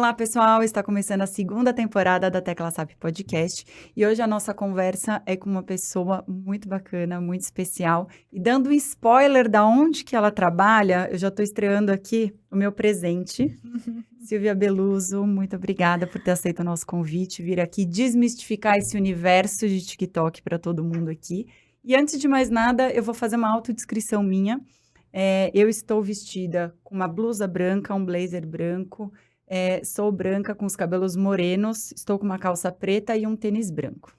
Olá, pessoal! Está começando a segunda temporada da Tecla SAP Podcast e hoje a nossa conversa é com uma pessoa muito bacana, muito especial. E dando um spoiler da onde que ela trabalha, eu já estou estreando aqui o meu presente. Silvia Beluso, muito obrigada por ter aceito o nosso convite, vir aqui desmistificar esse universo de TikTok para todo mundo aqui. E antes de mais nada, eu vou fazer uma autodescrição minha. Eu estou vestida com uma blusa branca, um blazer branco, sou branca com os cabelos morenos, estou com uma calça preta e um tênis branco.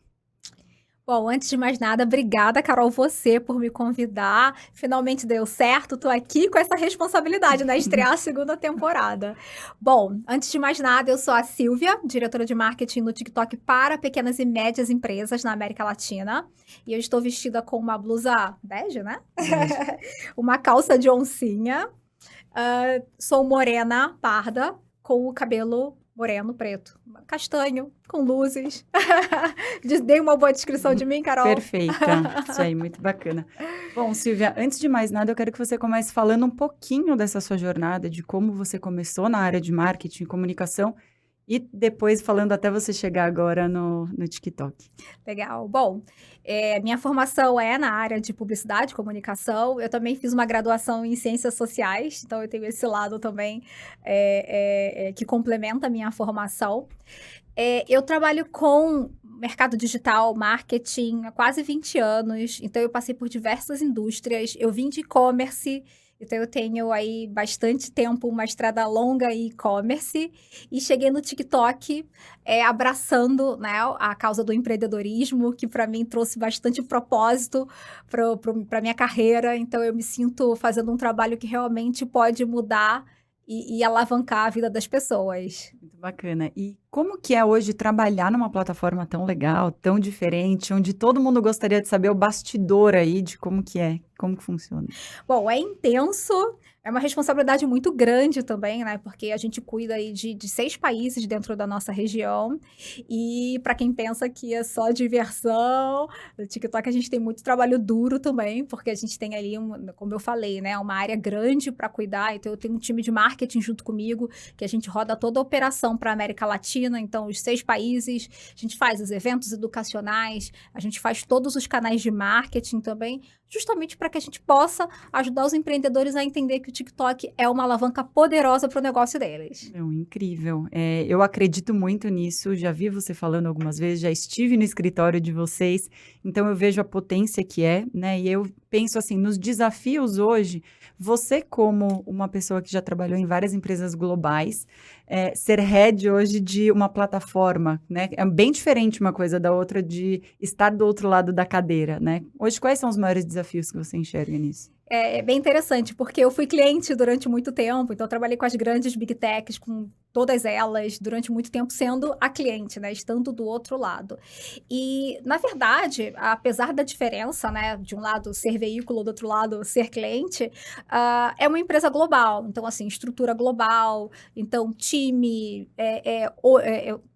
Bom, antes de mais nada, obrigada, Carol, você por me convidar. Finalmente deu certo, tô aqui com essa responsabilidade, né? Estrear a segunda temporada. Bom, antes de mais nada, eu sou a Silvia, diretora de marketing no TikTok para pequenas e médias empresas na América Latina. E eu estou vestida com uma blusa bege, né? Beijo. Uma calça de oncinha. Sou morena, parda, com o cabelo moreno, preto. Castanho, com luzes. Dei uma boa descrição de mim, Carol? Perfeita, isso aí, muito bacana. Bom, Silvia, antes de mais nada, eu quero que você comece falando um pouquinho dessa sua jornada, de como você começou na área de marketing e comunicação, e depois falando até você chegar agora no TikTok. Legal. Bom, minha formação é na área de publicidade e comunicação. Eu também fiz uma graduação em ciências sociais, então eu tenho esse lado também que complementa a minha formação. Eu trabalho com mercado digital, marketing há quase 20 anos, então eu passei por diversas indústrias. Eu vim de e-commerce, então eu tenho aí bastante tempo, uma estrada longa em e-commerce, e cheguei no TikTok abraçando, né, a causa do empreendedorismo, que para mim trouxe bastante propósito para minha carreira. Então eu me sinto fazendo um trabalho que realmente pode mudar e alavancar a vida das pessoas. Muito bacana. E como que é hoje trabalhar numa plataforma tão legal, tão diferente, onde todo mundo gostaria de saber o bastidor aí de como que é, como que funciona? Bom, é intenso, é uma responsabilidade muito grande também, né, porque a gente cuida aí de 6 países dentro da nossa região, e para quem pensa que é só diversão, no TikTok a gente tem muito trabalho duro também, porque a gente tem ali como eu falei, né, uma área grande para cuidar, então eu tenho um time de marketing junto comigo, que a gente roda toda a operação para a América Latina, então os 6 países, a gente faz os eventos educacionais, a gente faz todos os canais de marketing também, justamente para que a gente possa ajudar os empreendedores a entender que o TikTok é uma alavanca poderosa para o negócio deles. Não, incrível. Eu acredito muito nisso, já vi você falando algumas vezes, já estive no escritório de vocês, então eu vejo a potência que é, né? E eu penso assim, nos desafios hoje, você como uma pessoa que já trabalhou em várias empresas globais, ser head hoje de uma plataforma, né? É bem diferente uma coisa da outra de estar do outro lado da cadeira, né? Hoje, quais são os maiores desafios que você enxerga nisso? É bem interessante, porque eu fui cliente durante muito tempo, então eu trabalhei com as grandes big techs, com todas elas, durante muito tempo sendo a cliente, né, estando do outro lado. E, na verdade, apesar da diferença, né, de um lado ser veículo, do outro lado ser cliente, é uma empresa global, então, assim, estrutura global, então time,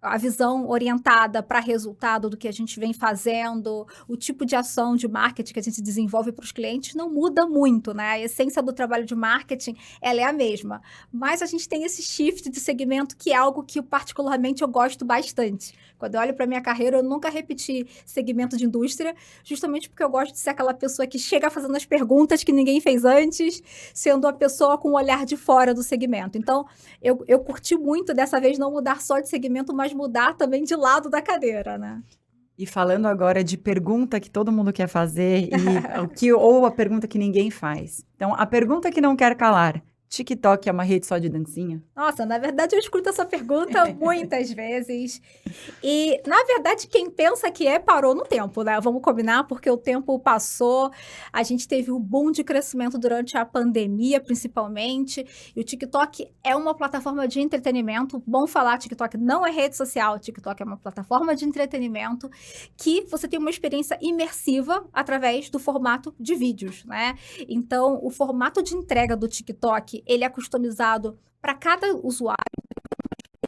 a visão orientada para resultado do que a gente vem fazendo, o tipo de ação de marketing que a gente desenvolve para os clientes não muda muito, né, a essência do trabalho de marketing, ela é a mesma, mas a gente tem esse shift de segmento que é algo que particularmente eu gosto bastante. Quando eu olho para minha carreira, eu nunca repeti segmento de indústria, justamente porque eu gosto de ser aquela pessoa que chega fazendo as perguntas que ninguém fez antes, sendo a pessoa com o olhar de fora do segmento. Então, eu curti muito dessa vez não mudar só de segmento, mas mudar também de lado da cadeira, né? E falando agora de pergunta que todo mundo quer fazer ou a pergunta que ninguém faz. Então, a pergunta que não quer calar: TikTok é uma rede só de dancinha? Nossa, na verdade eu escuto essa pergunta muitas vezes. E, na verdade, quem pensa que parou no tempo, né? Vamos combinar, porque o tempo passou, a gente teve um boom de crescimento durante a pandemia, principalmente, e o TikTok é uma plataforma de entretenimento. Bom falar, TikTok não é rede social, TikTok é uma plataforma de entretenimento que você tem uma experiência imersiva através do formato de vídeos, né? Então, o formato de entrega do TikTok, ele é customizado para cada usuário,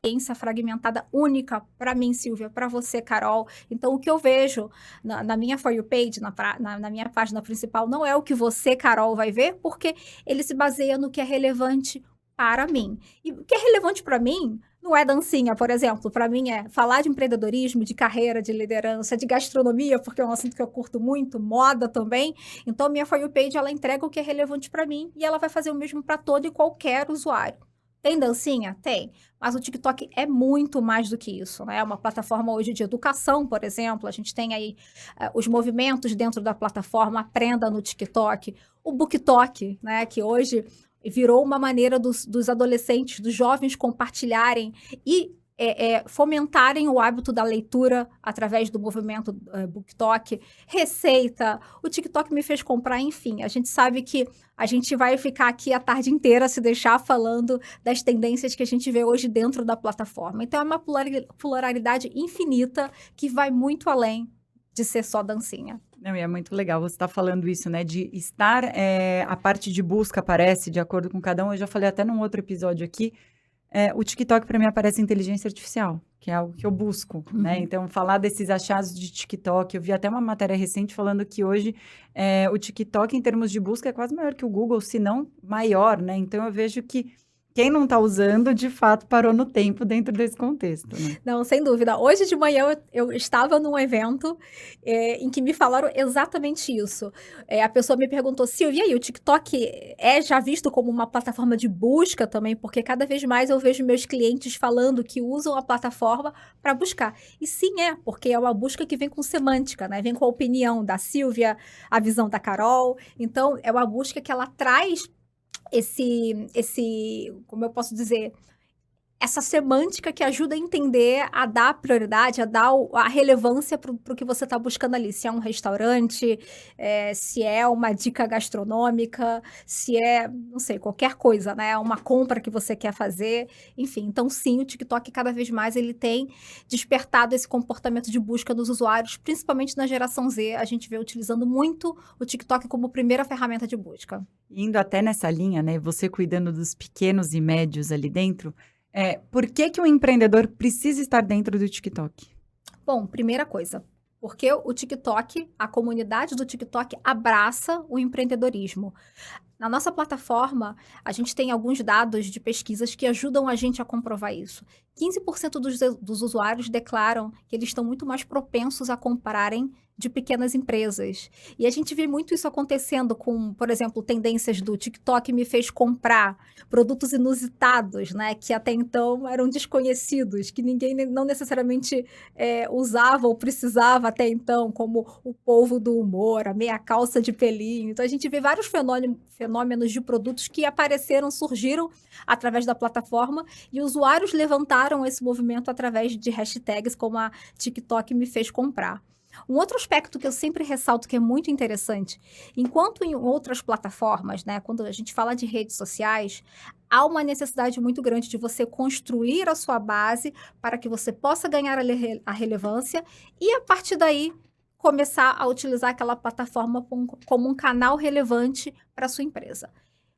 experiência fragmentada única para mim, Silvia, para você, Carol. Então, o que eu vejo na minha For You page, na minha página principal, não é o que você, Carol, vai ver, porque ele se baseia no que é relevante para mim. E o que é relevante para mim Não é dancinha, por exemplo, para mim é falar de empreendedorismo, de carreira, de liderança, de gastronomia, porque é um assunto que eu curto muito, moda também. Então, minha For You Page, ela entrega o que é relevante para mim e ela vai fazer o mesmo para todo e qualquer usuário. Tem dancinha? Tem. Mas o TikTok é muito mais do que isso, né? É uma plataforma hoje de educação, por exemplo. A gente tem aí os movimentos dentro da plataforma Aprenda no TikTok. O BookTok, né? Que hoje virou uma maneira dos adolescentes, dos jovens compartilharem e fomentarem o hábito da leitura através do movimento BookTok, receita, o TikTok me fez comprar, enfim, a gente sabe que a gente vai ficar aqui a tarde inteira se deixar falando das tendências que a gente vê hoje dentro da plataforma. Então, é uma pluralidade infinita que vai muito além de ser só dancinha. Não, e é muito legal você estar falando isso, né? De estar, a parte de busca aparece de acordo com cada um. Eu já falei até num outro episódio aqui, o TikTok para mim aparece inteligência artificial, que é algo que eu busco, né? Então, falar desses achados de TikTok, eu vi até uma matéria recente falando que hoje o TikTok, em termos de busca, é quase maior que o Google, se não maior, né? Então, eu vejo que quem não está usando, de fato, parou no tempo dentro desse contexto, né? Não, sem dúvida. Hoje de manhã eu estava num evento em que me falaram exatamente isso. A pessoa me perguntou, Silvia, e aí, o TikTok é já visto como uma plataforma de busca também? Porque cada vez mais eu vejo meus clientes falando que usam a plataforma para buscar. E sim, porque é uma busca que vem com semântica, né? Vem com a opinião da Silvia, a visão da Carol. Então, é uma busca que ela traz como eu posso dizer, essa semântica que ajuda a entender, a dar prioridade, a dar a relevância para o que você está buscando ali. Se é um restaurante, se é uma dica gastronômica, se é, não sei, qualquer coisa, né? Uma compra que você quer fazer. Enfim, então sim, o TikTok cada vez mais ele tem despertado esse comportamento de busca dos usuários, principalmente na geração Z. A gente vê utilizando muito o TikTok como primeira ferramenta de busca. Indo até nessa linha, né? Você cuidando dos pequenos e médios ali dentro, por que um empreendedor precisa estar dentro do TikTok? Bom, primeira coisa, porque o TikTok, a comunidade do TikTok abraça o empreendedorismo. Na nossa plataforma, a gente tem alguns dados de pesquisas que ajudam a gente a comprovar isso. 15% dos usuários declaram que eles estão muito mais propensos a comprarem de pequenas empresas. E a gente vê muito isso acontecendo com, por exemplo, tendências do TikTok me fez comprar produtos inusitados, né, que até então eram desconhecidos, que ninguém não necessariamente usava ou precisava até então, como o polvo do humor, a meia calça de pelinho. Então, a gente vê vários fenômenos de produtos que apareceram, surgiram através da plataforma e usuários levantaram esse movimento através de hashtags como a TikTok me fez comprar. Um outro aspecto que eu sempre ressalto que é muito interessante, enquanto em outras plataformas, né, quando a gente fala de redes sociais, há uma necessidade muito grande de você construir a sua base para que você possa ganhar a relevância e, a partir daí, começar a utilizar aquela plataforma como um canal relevante para a sua empresa.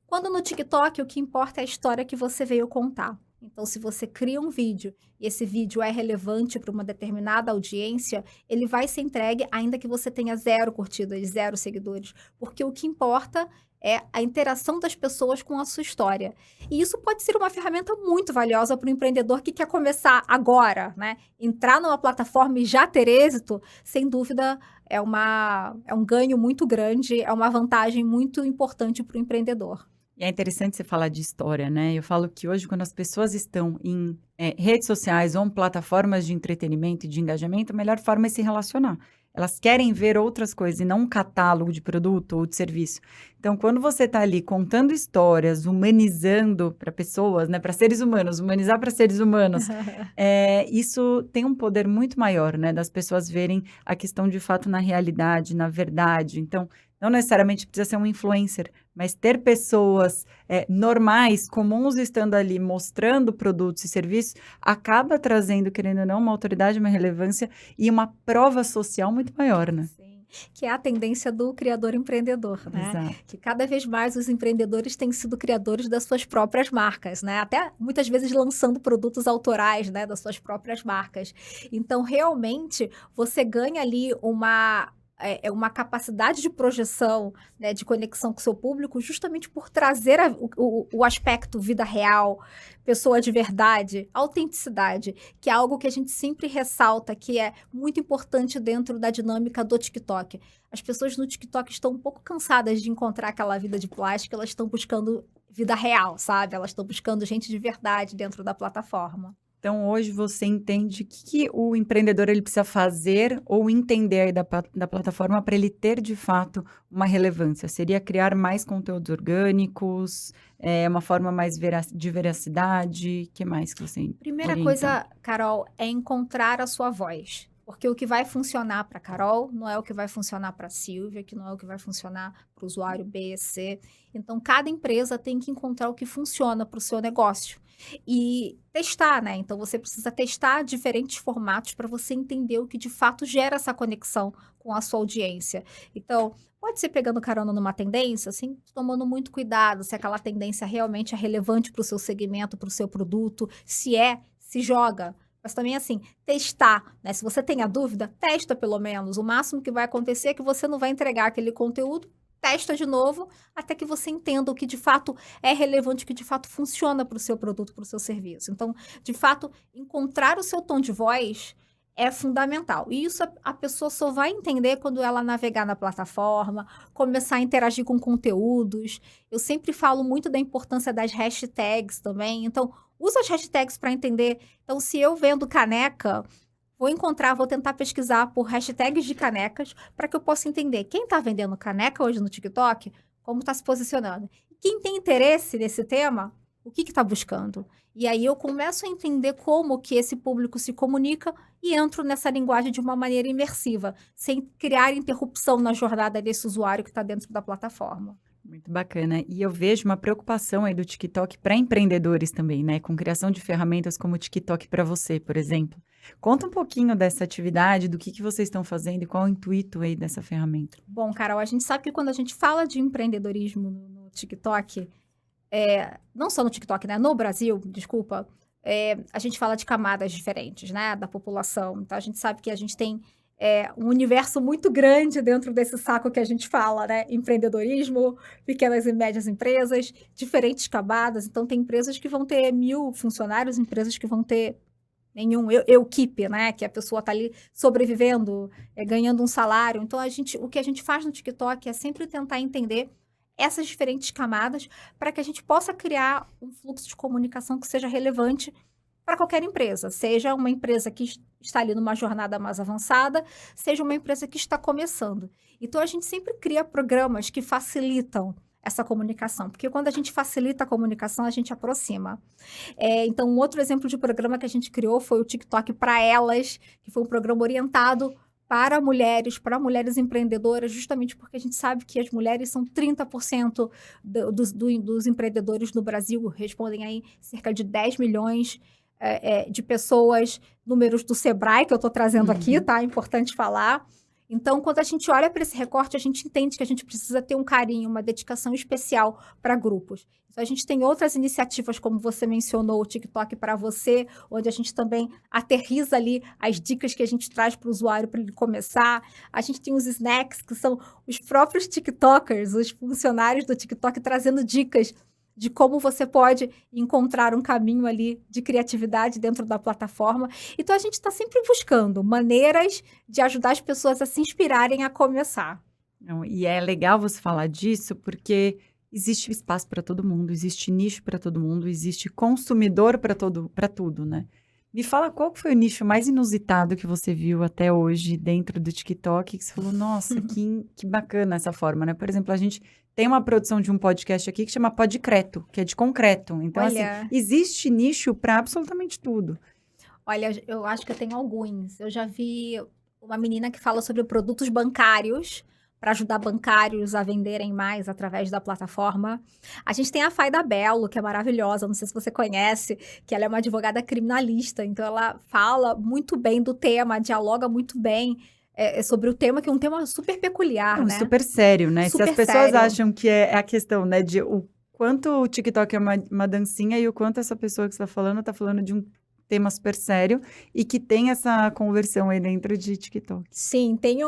Quando no TikTok, o que importa é a história que você veio contar. Então, se você cria um vídeo e esse vídeo é relevante para uma determinada audiência, ele vai ser entregue ainda que você tenha 0 curtidas, 0 seguidores. Porque o que importa é a interação das pessoas com a sua história. E isso pode ser uma ferramenta muito valiosa para o empreendedor que quer começar agora, né? Entrar numa plataforma e já ter êxito, sem dúvida, é um ganho muito grande, é uma vantagem muito importante para o empreendedor. E é interessante você falar de história, né? Eu falo que hoje, quando as pessoas estão em redes sociais ou em plataformas de entretenimento e de engajamento, a melhor forma é se relacionar. Elas querem ver outras coisas e não um catálogo de produto ou de serviço. Então, quando você está ali contando histórias, humanizando para pessoas, né? Para seres humanos, humanizar para seres humanos, isso tem um poder muito maior, né? Das pessoas verem a questão de fato na realidade, na verdade. Então, não necessariamente precisa ser um influencer, mas ter pessoas normais, comuns, estando ali mostrando produtos e serviços, acaba trazendo, querendo ou não, uma autoridade, uma relevância e uma prova social muito maior, né? Sim, que é a tendência do criador empreendedor, né? Exato. Que cada vez mais os empreendedores têm sido criadores das suas próprias marcas, né? Até muitas vezes lançando produtos autorais, né? Das suas próprias marcas. Então, realmente, você ganha ali uma capacidade de projeção, né, de conexão com o seu público, justamente por trazer o aspecto vida real, pessoa de verdade, autenticidade, que é algo que a gente sempre ressalta, que é muito importante dentro da dinâmica do TikTok. As pessoas no TikTok estão um pouco cansadas de encontrar aquela vida de plástico, elas estão buscando vida real, sabe? Elas estão buscando gente de verdade dentro da plataforma. Então, hoje você entende o que o empreendedor ele precisa fazer ou entender aí da plataforma para ele ter, de fato, uma relevância? Seria criar mais conteúdos orgânicos, uma forma mais de veracidade? O que mais que você Primeira orienta? coisa, Carol, é encontrar a sua voz. Porque o que vai funcionar para Carol não é o que vai funcionar para Silvia, que não é o que vai funcionar para o usuário B, C. Então, cada empresa tem que encontrar o que funciona para o seu negócio. E testar, né? Então, você precisa testar diferentes formatos para você entender o que de fato gera essa conexão com a sua audiência. Então, pode ser pegando carona numa tendência, assim, tomando muito cuidado se aquela tendência realmente é relevante para o seu segmento, para o seu produto. Se joga. Mas também, assim, testar, né? Se você tem a dúvida, testa pelo menos. O máximo que vai acontecer é que você não vai entregar aquele conteúdo, testa de novo, até que você entenda o que de fato é relevante, o que de fato funciona para o seu produto, para o seu serviço. Então, de fato, encontrar o seu tom de voz é fundamental. E isso a pessoa só vai entender quando ela navegar na plataforma, começar a interagir com conteúdos. Eu sempre falo muito da importância das hashtags também. Então, usa as hashtags para entender. Então, se eu vendo caneca, vou tentar pesquisar por hashtags de canecas para que eu possa entender quem está vendendo caneca hoje no TikTok, como está se posicionando. Quem tem interesse nesse tema, o que está buscando? E aí eu começo a entender como que esse público se comunica e entro nessa linguagem de uma maneira imersiva, sem criar interrupção na jornada desse usuário que está dentro da plataforma. Muito bacana. E eu vejo uma preocupação aí do TikTok para empreendedores também, né? Com criação de ferramentas como o TikTok para você, por exemplo. Conta um pouquinho dessa atividade, do que vocês estão fazendo e qual é o intuito aí dessa ferramenta. Bom, Carol, a gente sabe que quando a gente fala de empreendedorismo no TikTok, não só no TikTok, né? No Brasil, desculpa, a gente fala de camadas diferentes, né? Da população. Então, a gente sabe que a gente tem um universo muito grande dentro desse saco que a gente fala, né? Empreendedorismo, pequenas e médias empresas, diferentes camadas. Então, tem empresas que vão ter 1.000 funcionários, empresas que vão ter nenhum equipe, né? Que a pessoa está ali sobrevivendo, ganhando um salário. Então, o que a gente faz no TikTok é sempre tentar entender essas diferentes camadas para que a gente possa criar um fluxo de comunicação que seja relevante para qualquer empresa, seja uma empresa que está ali numa jornada mais avançada, seja uma empresa que está começando. Então, a gente sempre cria programas que facilitam essa comunicação, porque quando a gente facilita a comunicação, a gente aproxima. Então, um outro exemplo de programa que a gente criou foi o TikTok para Elas, que foi um programa orientado para mulheres empreendedoras, justamente porque a gente sabe que as mulheres são 30% dos empreendedores no Brasil, respondem aí cerca de 10 milhões de pessoas, números do Sebrae, que eu estou trazendo aqui, tá? É importante falar. Então, quando a gente olha para esse recorte, a gente entende que a gente precisa ter um carinho, uma dedicação especial para grupos. Então, a gente tem outras iniciativas, como você mencionou, o TikTok para você, onde a gente também aterriza ali as dicas que a gente traz para o usuário para ele começar. A gente tem os snacks, que são os próprios TikTokers, os funcionários do TikTok trazendo dicas de como você pode encontrar um caminho ali de criatividade dentro da plataforma. Então, a gente está sempre buscando maneiras de ajudar as pessoas a se inspirarem a começar. Não, e é legal você falar disso, porque existe espaço para todo mundo, existe nicho para todo mundo, existe consumidor para tudo, né? Me fala qual foi o nicho mais inusitado que você viu até hoje dentro do TikTok, que você falou, nossa, que bacana essa forma, né? Por exemplo, a gente tem uma produção de um podcast aqui que chama Podcreto, que é de concreto. Então, Olha, assim, existe nicho para absolutamente tudo. olha, eu acho que eu tenho alguns. Eu já vi uma menina que fala sobre produtos bancários, para ajudar bancários a venderem mais através da plataforma. A gente tem a Faida Bello, que é maravilhosa, não sei se você conhece, que ela é uma advogada criminalista, então ela fala muito bem do tema, dialoga muito bem sobre o tema, que é um tema super peculiar, Não, né? super sério, né? Super Se as pessoas sério. acham que é a questão, né, de o quanto o TikTok é uma dancinha e o quanto essa pessoa que está falando de um tema super sério e que tem essa conversão aí dentro de TikTok. Sim, tem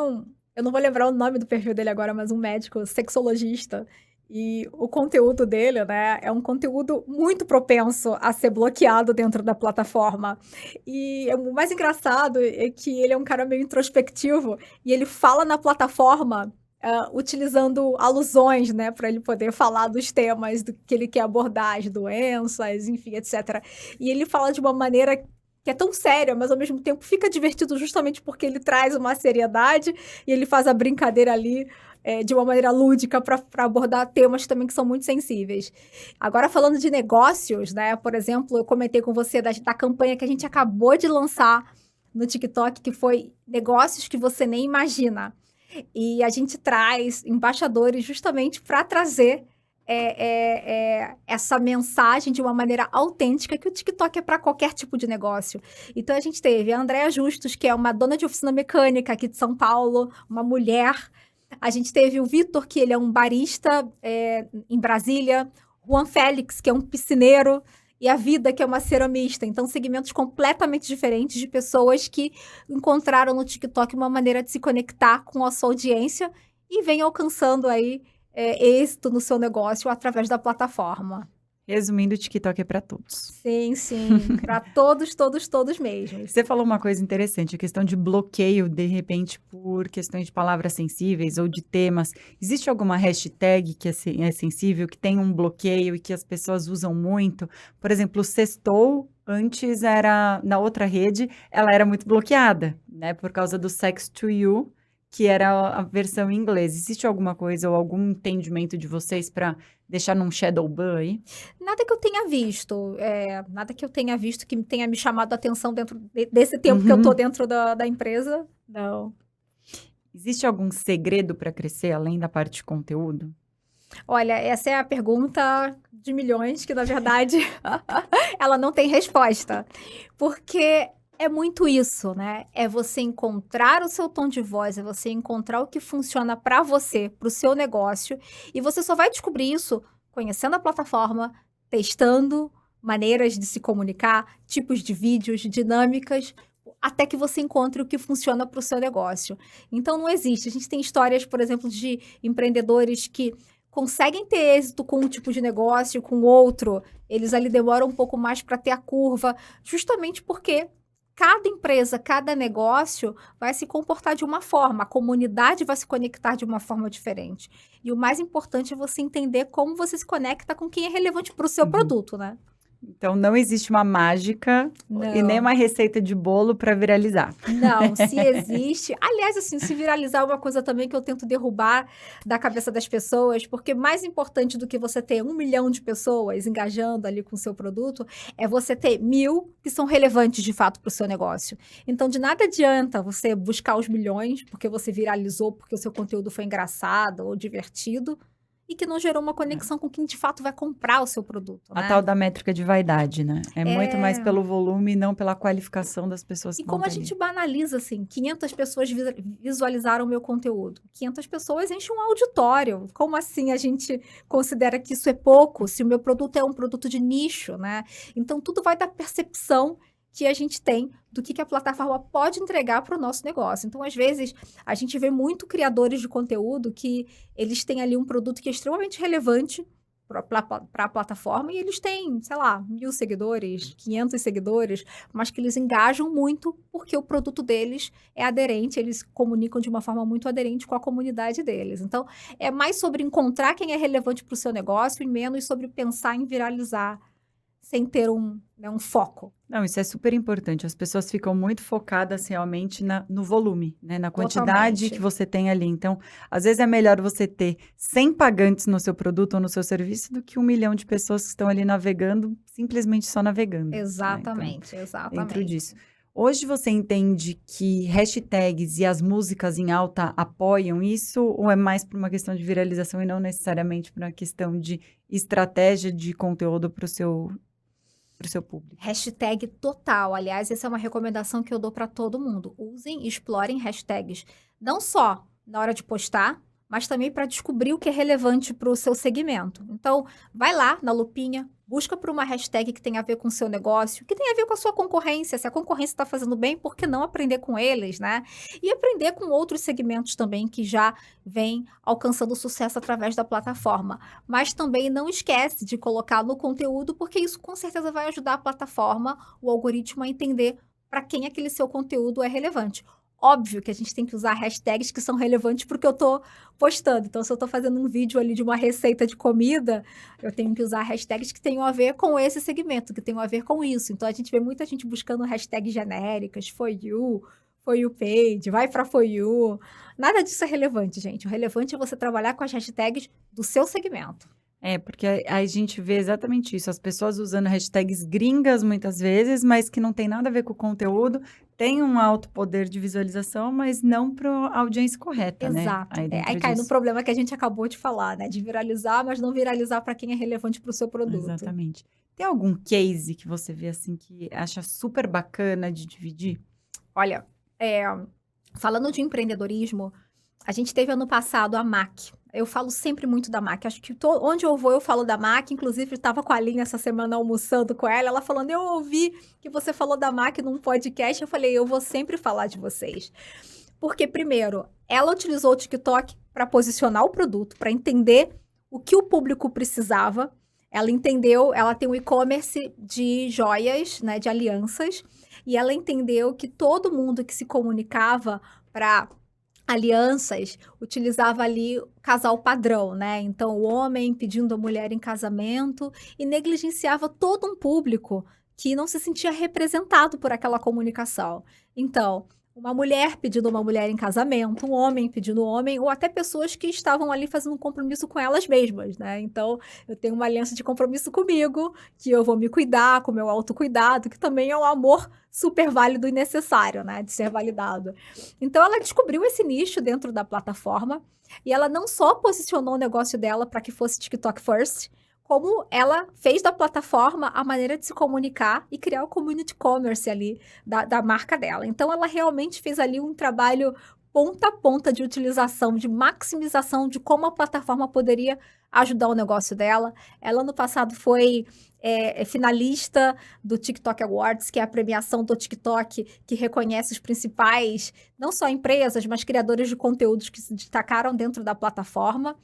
eu não vou lembrar o nome do perfil dele agora, mas um médico sexologista. E o conteúdo dele, né, é um conteúdo muito propenso a ser bloqueado dentro da plataforma. E o mais engraçado é que ele é um cara meio introspectivo e ele fala na plataforma, utilizando alusões, né, para ele poder falar dos temas do que ele quer abordar, as doenças, enfim, etc. E ele fala de uma maneira que é tão séria, mas ao mesmo tempo fica divertido justamente porque ele traz uma seriedade e ele faz a brincadeira ali de uma maneira lúdica para abordar temas também que são muito sensíveis. Agora, falando de negócios, né? Por exemplo, eu comentei com você da campanha que a gente acabou de lançar no TikTok, que foi negócios que você nem imagina. E a gente traz embaixadores justamente para trazer essa mensagem de uma maneira autêntica, que o TikTok é para qualquer tipo de negócio. Então, a gente teve a Andréa Justus, que é uma dona de oficina mecânica aqui de São Paulo, uma mulher. A gente teve o Vitor, que ele é um barista em Brasília. Juan Félix, que é um piscineiro. E a Vida, que é uma ceramista. Então, segmentos completamente diferentes de pessoas que encontraram no TikTok uma maneira de se conectar com a sua audiência e vem alcançando aí êxito no seu negócio através da plataforma. Resumindo, o TikTok é para todos. Sim, sim. Para todos, todos, todos mesmo. Você falou uma coisa interessante, a questão de bloqueio, de repente, por questões de palavras sensíveis ou de temas. Existe alguma hashtag que é sensível, que tem um bloqueio e que as pessoas usam muito? Por exemplo, o sextou, antes era, na outra rede, ela era muito bloqueada, né? Por causa do sex to you, que era a versão em inglês. Existe alguma coisa ou algum entendimento de vocês para deixar num shadow ban aí? Nada que eu tenha visto, que tenha me chamado a atenção dentro desse tempo que eu tô dentro da empresa, não. Existe algum segredo para crescer além da parte de conteúdo? Olha, essa é a pergunta de milhões que, na verdade, ela não tem resposta. Porque é muito isso, né? É você encontrar o seu tom de voz, é você encontrar o que funciona para você, para o seu negócio. E você só vai descobrir isso conhecendo a plataforma, testando maneiras de se comunicar, tipos de vídeos, dinâmicas, até que você encontre o que funciona para o seu negócio. Então, não existe. A gente tem histórias, por exemplo, de empreendedores que conseguem ter êxito com um tipo de negócio, com outro. Eles ali demoram um pouco mais para ter a curva, justamente porque cada empresa, cada negócio vai se comportar de uma forma, a comunidade vai se conectar de uma forma diferente. E o mais importante é você entender como você se conecta com quem é relevante para o seu produto, né? Então, não existe uma mágica e nem uma receita de bolo para viralizar. Não, se existe... Aliás, assim, se viralizar é uma coisa também que eu tento derrubar da cabeça das pessoas, porque mais importante do que você ter 1 milhão de pessoas engajando ali com o seu produto, é você ter 1000 que são relevantes de fato para o seu negócio. Então, de nada adianta você buscar os milhões, porque você viralizou, porque o seu conteúdo foi engraçado ou divertido, e que não gerou uma conexão com quem de fato vai comprar o seu produto, né? A tal da métrica de vaidade, né? É muito mais pelo volume e não pela qualificação das pessoas que E vão como a ter ali. gente banaliza, assim, 500 pessoas visualizaram o meu conteúdo. 500 pessoas enchem um auditório. Como assim a gente considera que isso é pouco, se o meu produto é um produto de nicho, né? Então, tudo vai da percepção que a gente tem do que a plataforma pode entregar para o nosso negócio. Então, às vezes, a gente vê muito criadores de conteúdo que eles têm ali um produto que é extremamente relevante para a plataforma e eles têm, sei lá, 1000 seguidores, 500 seguidores, mas que eles engajam muito porque o produto deles é aderente, eles comunicam de uma forma muito aderente com a comunidade deles. Então, é mais sobre encontrar quem é relevante para o seu negócio e menos sobre pensar em viralizar sem ter um foco. Não, isso é super importante. As pessoas ficam muito focadas realmente no volume, né? Na quantidade Totalmente. que você tem ali. Então, às vezes é melhor você ter 100 pagantes no seu produto ou no seu serviço do que 1 milhão de pessoas que estão ali navegando, simplesmente só navegando. Né? Exatamente, Então, exatamente. dentro disso. Hoje você entende que hashtags e as músicas em alta apoiam isso ou é mais por uma questão de viralização e não necessariamente por uma questão de estratégia de conteúdo para o seu público? Hashtag total. Aliás, essa é uma recomendação que eu dou para todo mundo. Usem e explorem hashtags. Não só na hora de postar, mas também para descobrir o que é relevante para o seu segmento. Então, vai lá na lupinha, busca por uma hashtag que tem a ver com o seu negócio, que tem a ver com a sua concorrência. Se a concorrência está fazendo bem, por que não aprender com eles, né? E aprender com outros segmentos também que já vêm alcançando sucesso através da plataforma. Mas também não esquece de colocar no conteúdo, porque isso com certeza vai ajudar a plataforma, o algoritmo a entender para quem aquele seu conteúdo é relevante. Óbvio que a gente tem que usar hashtags que são relevantes para o que eu estou postando. Então, se eu estou fazendo um vídeo ali de uma receita de comida, eu tenho que usar hashtags que tenham a ver com esse segmento, que tenham a ver com isso. Então, a gente vê muita gente buscando hashtags genéricas, for you page, vai para for you. Nada disso é relevante, gente. O relevante é você trabalhar com as hashtags do seu segmento. Porque a gente vê exatamente isso, as pessoas usando hashtags gringas muitas vezes, mas que não tem nada a ver com o conteúdo, tem um alto poder de visualização, mas não para a audiência correta, né? Exato. Aí dentro Aí cai no disso. problema que a gente acabou de falar, né? De viralizar, mas não viralizar para quem é relevante para o seu produto. Exatamente. Tem algum case que você vê assim que acha super bacana de dividir? Olha, falando de empreendedorismo, a gente teve ano passado a MAC. Eu falo sempre muito da MAC. Acho que onde eu vou, eu falo da MAC. Inclusive, estava com a Aline essa semana almoçando com ela. Ela falando, eu ouvi que você falou da MAC num podcast. Eu falei, eu vou sempre falar de vocês. Porque, primeiro, ela utilizou o TikTok para posicionar o produto, para entender o que o público precisava. Ela entendeu, ela tem um e-commerce de joias, né, de alianças. E ela entendeu que todo mundo que se comunicava para alianças, utilizava ali o casal padrão, né? Então, o homem pedindo a mulher em casamento e negligenciava todo um público que não se sentia representado por aquela comunicação. Então, uma mulher pedindo uma mulher em casamento, um homem pedindo um homem, ou até pessoas que estavam ali fazendo um compromisso com elas mesmas, né? Então, eu tenho uma aliança de compromisso comigo, que eu vou me cuidar, com o meu autocuidado, que também é um amor super válido e necessário, né? De ser validado. Então, ela descobriu esse nicho dentro da plataforma, e ela não só posicionou o negócio dela para que fosse TikTok first, como ela fez da plataforma a maneira de se comunicar e criar o community commerce ali da marca dela. Então, ela realmente fez ali um trabalho ponta a ponta de utilização, de maximização de como a plataforma poderia ajudar o negócio dela. Ela, no passado, foi finalista do TikTok Awards, que é a premiação do TikTok que reconhece os principais, não só empresas, mas criadores de conteúdos que se destacaram dentro da plataforma.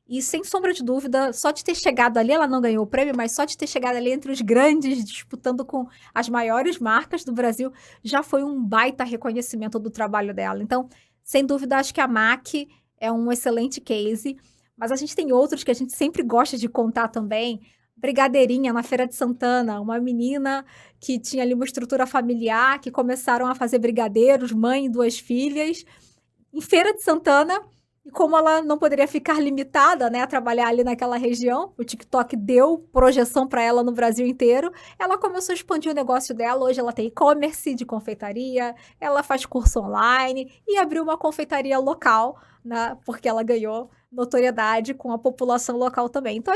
E, sem sombra de dúvida, só de ter chegado ali, ela não ganhou o prêmio, mas só de ter chegado ali entre os grandes, disputando com as maiores marcas do Brasil, já foi um baita reconhecimento do trabalho dela. Então, sem dúvida, acho que a MAC é um excelente case, mas a gente tem outros que a gente sempre gosta de contar também. Brigadeirinha, na Feira de Santana, uma menina que tinha ali uma estrutura familiar, que começaram a fazer brigadeiros, mãe e 2 filhas, em Feira de Santana. E como ela não poderia ficar limitada, né, a trabalhar ali naquela região, o TikTok deu projeção para ela no Brasil inteiro, ela começou a expandir o negócio dela. Hoje ela tem e-commerce de confeitaria, ela faz curso online e abriu uma confeitaria local, né, porque ela ganhou notoriedade com a população local também. Então,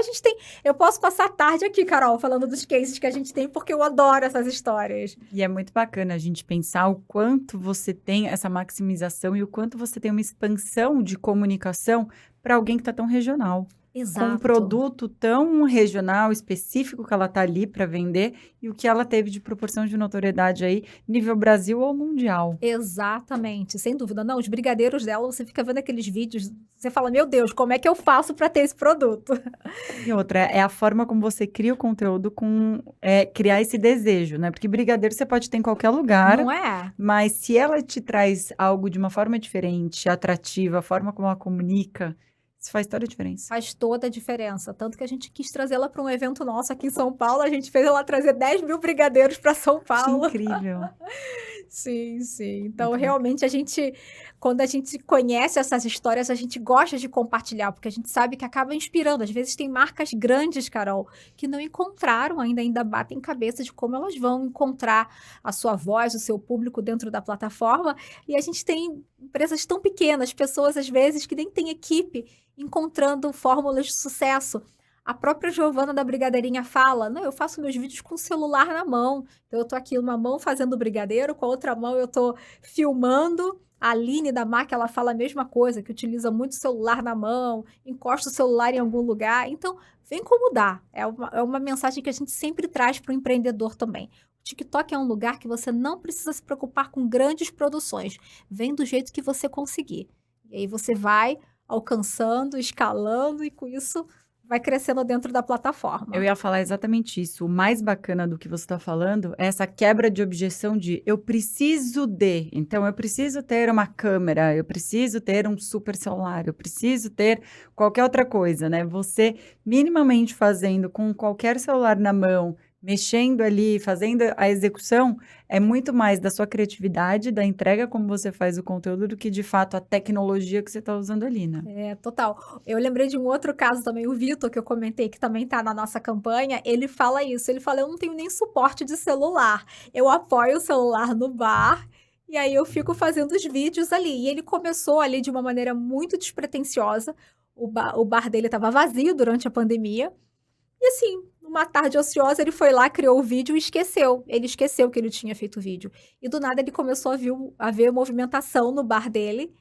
eu posso passar a tarde aqui, Carol, falando dos cases que a gente tem, porque eu adoro essas histórias. E é muito bacana a gente pensar o quanto você tem essa maximização e o quanto você tem uma expansão de comunicação para alguém que está tão regional. Exato. Com um produto tão regional, específico que ela está ali para vender e o que ela teve de proporção de notoriedade aí, nível Brasil ou mundial. Exatamente, sem dúvida. Não, os brigadeiros dela, você fica vendo aqueles vídeos, você fala, meu Deus, como é que eu faço para ter esse produto? E outra, é a forma como você cria o conteúdo com criar esse desejo, né? Porque brigadeiro você pode ter em qualquer lugar. Não é? Mas se ela te traz algo de uma forma diferente, atrativa, a forma como ela comunica, isso faz toda a diferença. Faz toda a diferença. Tanto que a gente quis trazê-la para um evento nosso aqui em São Paulo. A gente fez ela trazer 10 mil brigadeiros para São Paulo. Que incrível. Sim, sim. Então, realmente, quando a gente conhece essas histórias, a gente gosta de compartilhar, porque a gente sabe que acaba inspirando. Às vezes tem marcas grandes, Carol, que não encontraram ainda batem cabeça de como elas vão encontrar a sua voz, o seu público dentro da plataforma. E a gente tem empresas tão pequenas, pessoas, às vezes, que nem têm equipe, encontrando fórmulas de sucesso. A própria Giovana da Brigadeirinha fala: "Não, eu faço meus vídeos com o celular na mão". Então eu tô aqui uma mão fazendo brigadeiro, com a outra mão eu tô filmando. A Aline da MAC, ela fala a mesma coisa, que utiliza muito o celular na mão, encosta o celular em algum lugar. Então, vem como dá. É uma mensagem que a gente sempre traz para o empreendedor também. O TikTok é um lugar que você não precisa se preocupar com grandes produções. Vem do jeito que você conseguir. E aí você vai alcançando, escalando e com isso vai crescendo dentro da Eu plataforma. ia falar exatamente isso. O mais bacana do que você está falando é essa quebra de objeção de eu preciso de. Então, eu preciso ter uma câmera, eu preciso ter um super celular, eu preciso ter qualquer outra coisa, né? Você minimamente fazendo com qualquer celular na mão, mexendo ali, fazendo a execução, é muito mais da sua criatividade, da entrega como você faz o conteúdo, do que de fato a tecnologia que você está usando ali, né? É, total. Eu lembrei de um outro caso também, o Vitor, que eu comentei, que também tá na nossa campanha, ele fala isso, ele fala: "Eu não tenho nem suporte de celular, eu apoio o celular no bar, e aí eu fico fazendo os vídeos ali". E ele começou ali de uma maneira muito despretensiosa, o bar dele estava vazio durante a pandemia, e assim, numa tarde ociosa, ele foi lá, criou o vídeo e esqueceu. Ele esqueceu que ele tinha feito o vídeo. E do nada ele começou a ver movimentação no bar dele,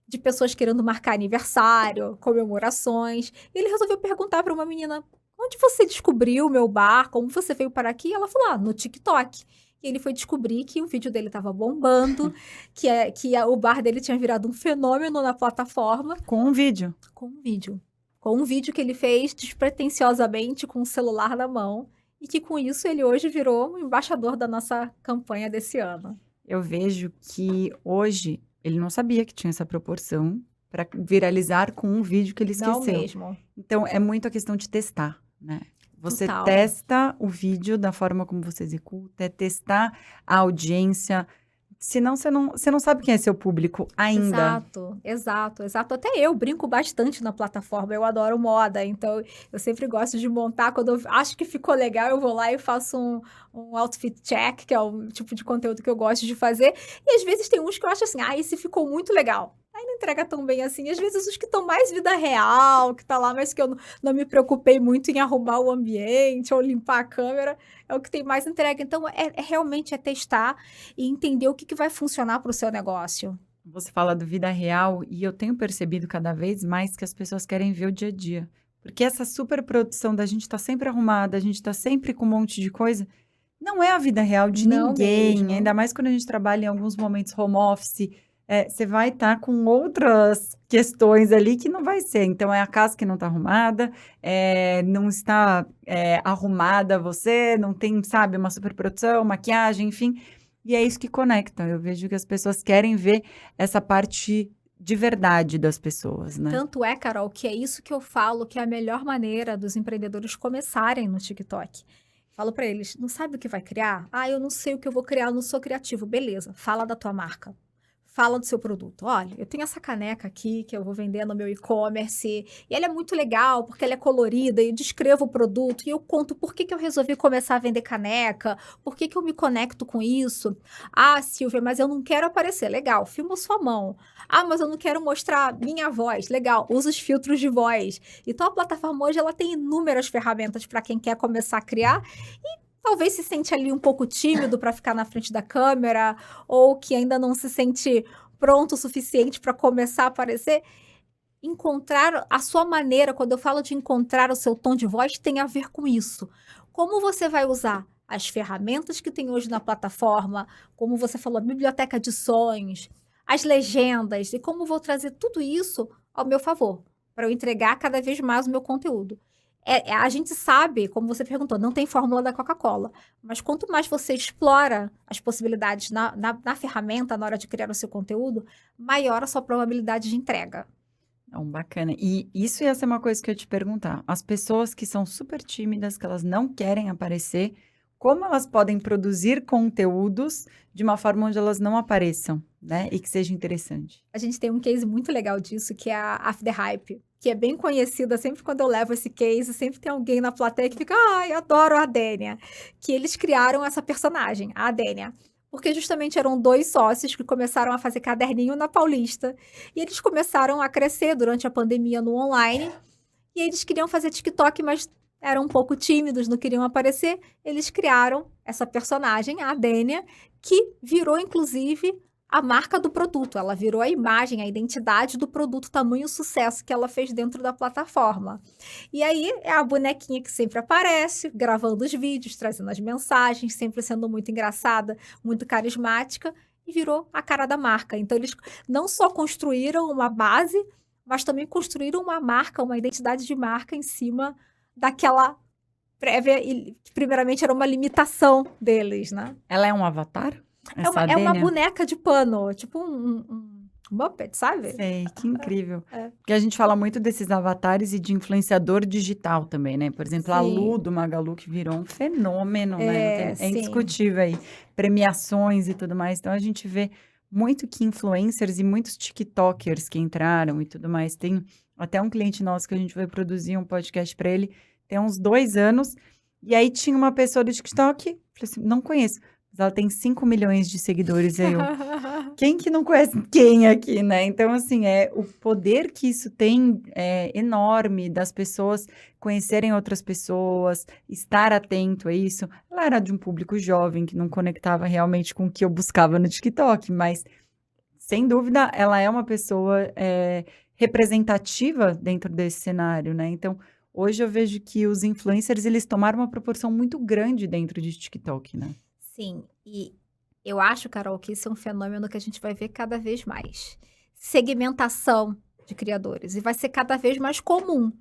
de pessoas querendo marcar aniversário, comemorações. E ele resolveu perguntar para uma menina: "Onde você descobriu o meu bar? Como você veio para aqui?" E ela falou: "Ah, no TikTok". E ele foi descobrir que o vídeo dele estava bombando, o bar dele tinha virado um fenômeno na plataforma, Com um vídeo. com um vídeo. Com um vídeo que ele fez despretensiosamente com o celular na mão, e que com isso ele hoje virou um embaixador da nossa campanha desse ano. Eu vejo que hoje ele não sabia que tinha essa proporção para viralizar com um vídeo que ele Não esqueceu. mesmo. Então é muito a questão de testar, né. Você Total. testa o vídeo da forma como você executa, é testar a audiência, senão você não sabe quem é seu público ainda. Exato, exato, exato. Até eu brinco bastante na plataforma, eu adoro moda, então eu sempre gosto de montar, quando eu acho que ficou legal, eu vou lá e faço um outfit check, que é o tipo de conteúdo que eu gosto de fazer, e às vezes tem uns que eu acho assim: "Ah, esse ficou muito legal". Aí não entrega tão bem assim, às vezes os que estão mais vida real, que tá lá, mas que eu não me preocupei muito em arrumar o ambiente ou limpar a câmera, é o que tem mais entrega. Então realmente é testar e entender o que que vai funcionar para o seu negócio. Você fala do vida real e eu tenho percebido cada vez mais que as pessoas querem ver o dia a dia. Porque essa superprodução da gente estar sempre arrumada, a gente tá sempre com um monte de coisa, não é a vida real de Não ninguém, mesmo. ainda mais quando a gente trabalha em alguns momentos home office, você vai estar com outras questões ali que não vai ser. Então é a casa que não está arrumada, não está, arrumada você, não tem, sabe, uma superprodução, maquiagem, enfim, e é isso que conecta. Eu vejo que as pessoas querem ver essa parte de verdade das pessoas, né. Tanto é, Carol, que é isso que eu falo que é a melhor maneira dos empreendedores começarem no TikTok. Falo para eles: "Não sabe o que vai criar? Ah, eu não sei o que eu vou criar, eu não sou criativo". Beleza, fala da tua marca. Fala do seu produto. "Olha, eu tenho essa caneca aqui que eu vou vender no meu e-commerce, e ela é muito legal porque ela é colorida", e descrevo o produto e eu conto por que que eu resolvi começar a vender caneca, por que que eu me conecto com isso. "Ah, Silvia, mas eu não quero aparecer". Legal, filma sua mão. "Ah, mas eu não quero mostrar minha voz". Legal, usa os filtros de voz. Então a plataforma hoje ela tem inúmeras ferramentas para quem quer começar a criar, talvez se sente ali um pouco tímido para ficar na frente da câmera, ou que ainda não se sente pronto o suficiente para começar a aparecer. Encontrar a sua maneira, quando eu falo de encontrar o seu tom de voz, tem a ver com isso. Como você vai usar as ferramentas que tem hoje na plataforma, como você falou, a biblioteca de sons, as legendas, e como vou trazer tudo isso ao meu favor, para eu entregar cada vez mais o meu conteúdo. A gente sabe, como você perguntou, não tem fórmula da Coca-Cola, mas quanto mais você explora as possibilidades na ferramenta, na hora de criar o seu conteúdo, maior a sua probabilidade de entrega. Não, bacana. E isso ia ser uma coisa que eu ia te perguntar. As pessoas que são super tímidas, que elas não querem aparecer, como elas podem produzir conteúdos de uma forma onde elas não apareçam, né? E que seja interessante. A gente tem um case muito legal disso, que é a After Hype, que é bem conhecida. Sempre quando eu levo esse case, sempre tem alguém na plateia que fica: "Ai, adoro a Dênia", que eles criaram essa personagem, a Dênia, porque justamente eram 2 sócios que começaram a fazer caderninho na Paulista, e eles começaram a crescer durante a pandemia no online, E eles queriam fazer TikTok, mas eram um pouco tímidos, não queriam aparecer. Eles criaram essa personagem, a Dênia, que virou, inclusive, a marca do produto. Ela virou a imagem, a identidade do produto, tamanho sucesso que ela fez dentro da plataforma. E aí, é a bonequinha que sempre aparece, gravando os vídeos, trazendo as mensagens, sempre sendo muito engraçada, muito carismática, e virou a cara da marca. Então, eles não só construíram uma base, mas também construíram uma marca, uma identidade de marca em cima daquela prévia, e que primeiramente era uma limitação deles, né? Ela é um avatar? É uma, Essa é uma Dênia? boneca de pano, tipo um Muppet, sabe? Sei, que incrível. É. Porque a gente fala muito desses avatares e de influenciador digital também, né? Por exemplo, a Lu Sim, do Magalu, que virou um fenômeno, né? É sim. indiscutível aí. Premiações e tudo mais. Então, a gente vê muito que influencers e muitos TikTokers que entraram e tudo mais. Tem até um cliente nosso que a gente vai produzir um podcast para ele, tem uns 2 anos. E aí tinha uma pessoa do TikTok, falei assim, não conheço. Mas ela tem 5 milhões de seguidores. Aí eu, quem que não conhece quem aqui, né? Então, assim, o poder que isso tem é enorme das pessoas conhecerem outras pessoas, estar atento a isso. Ela era de um público jovem que não conectava realmente com o que eu buscava no TikTok, mas, sem dúvida, ela é uma pessoa representativa dentro desse cenário, né? Então, hoje eu vejo que os influencers, eles tomaram uma proporção muito grande dentro de TikTok, né? Sim, e eu acho, Carol, que isso é um fenômeno que a gente vai ver cada vez mais. Segmentação de criadores. E vai ser cada vez mais comum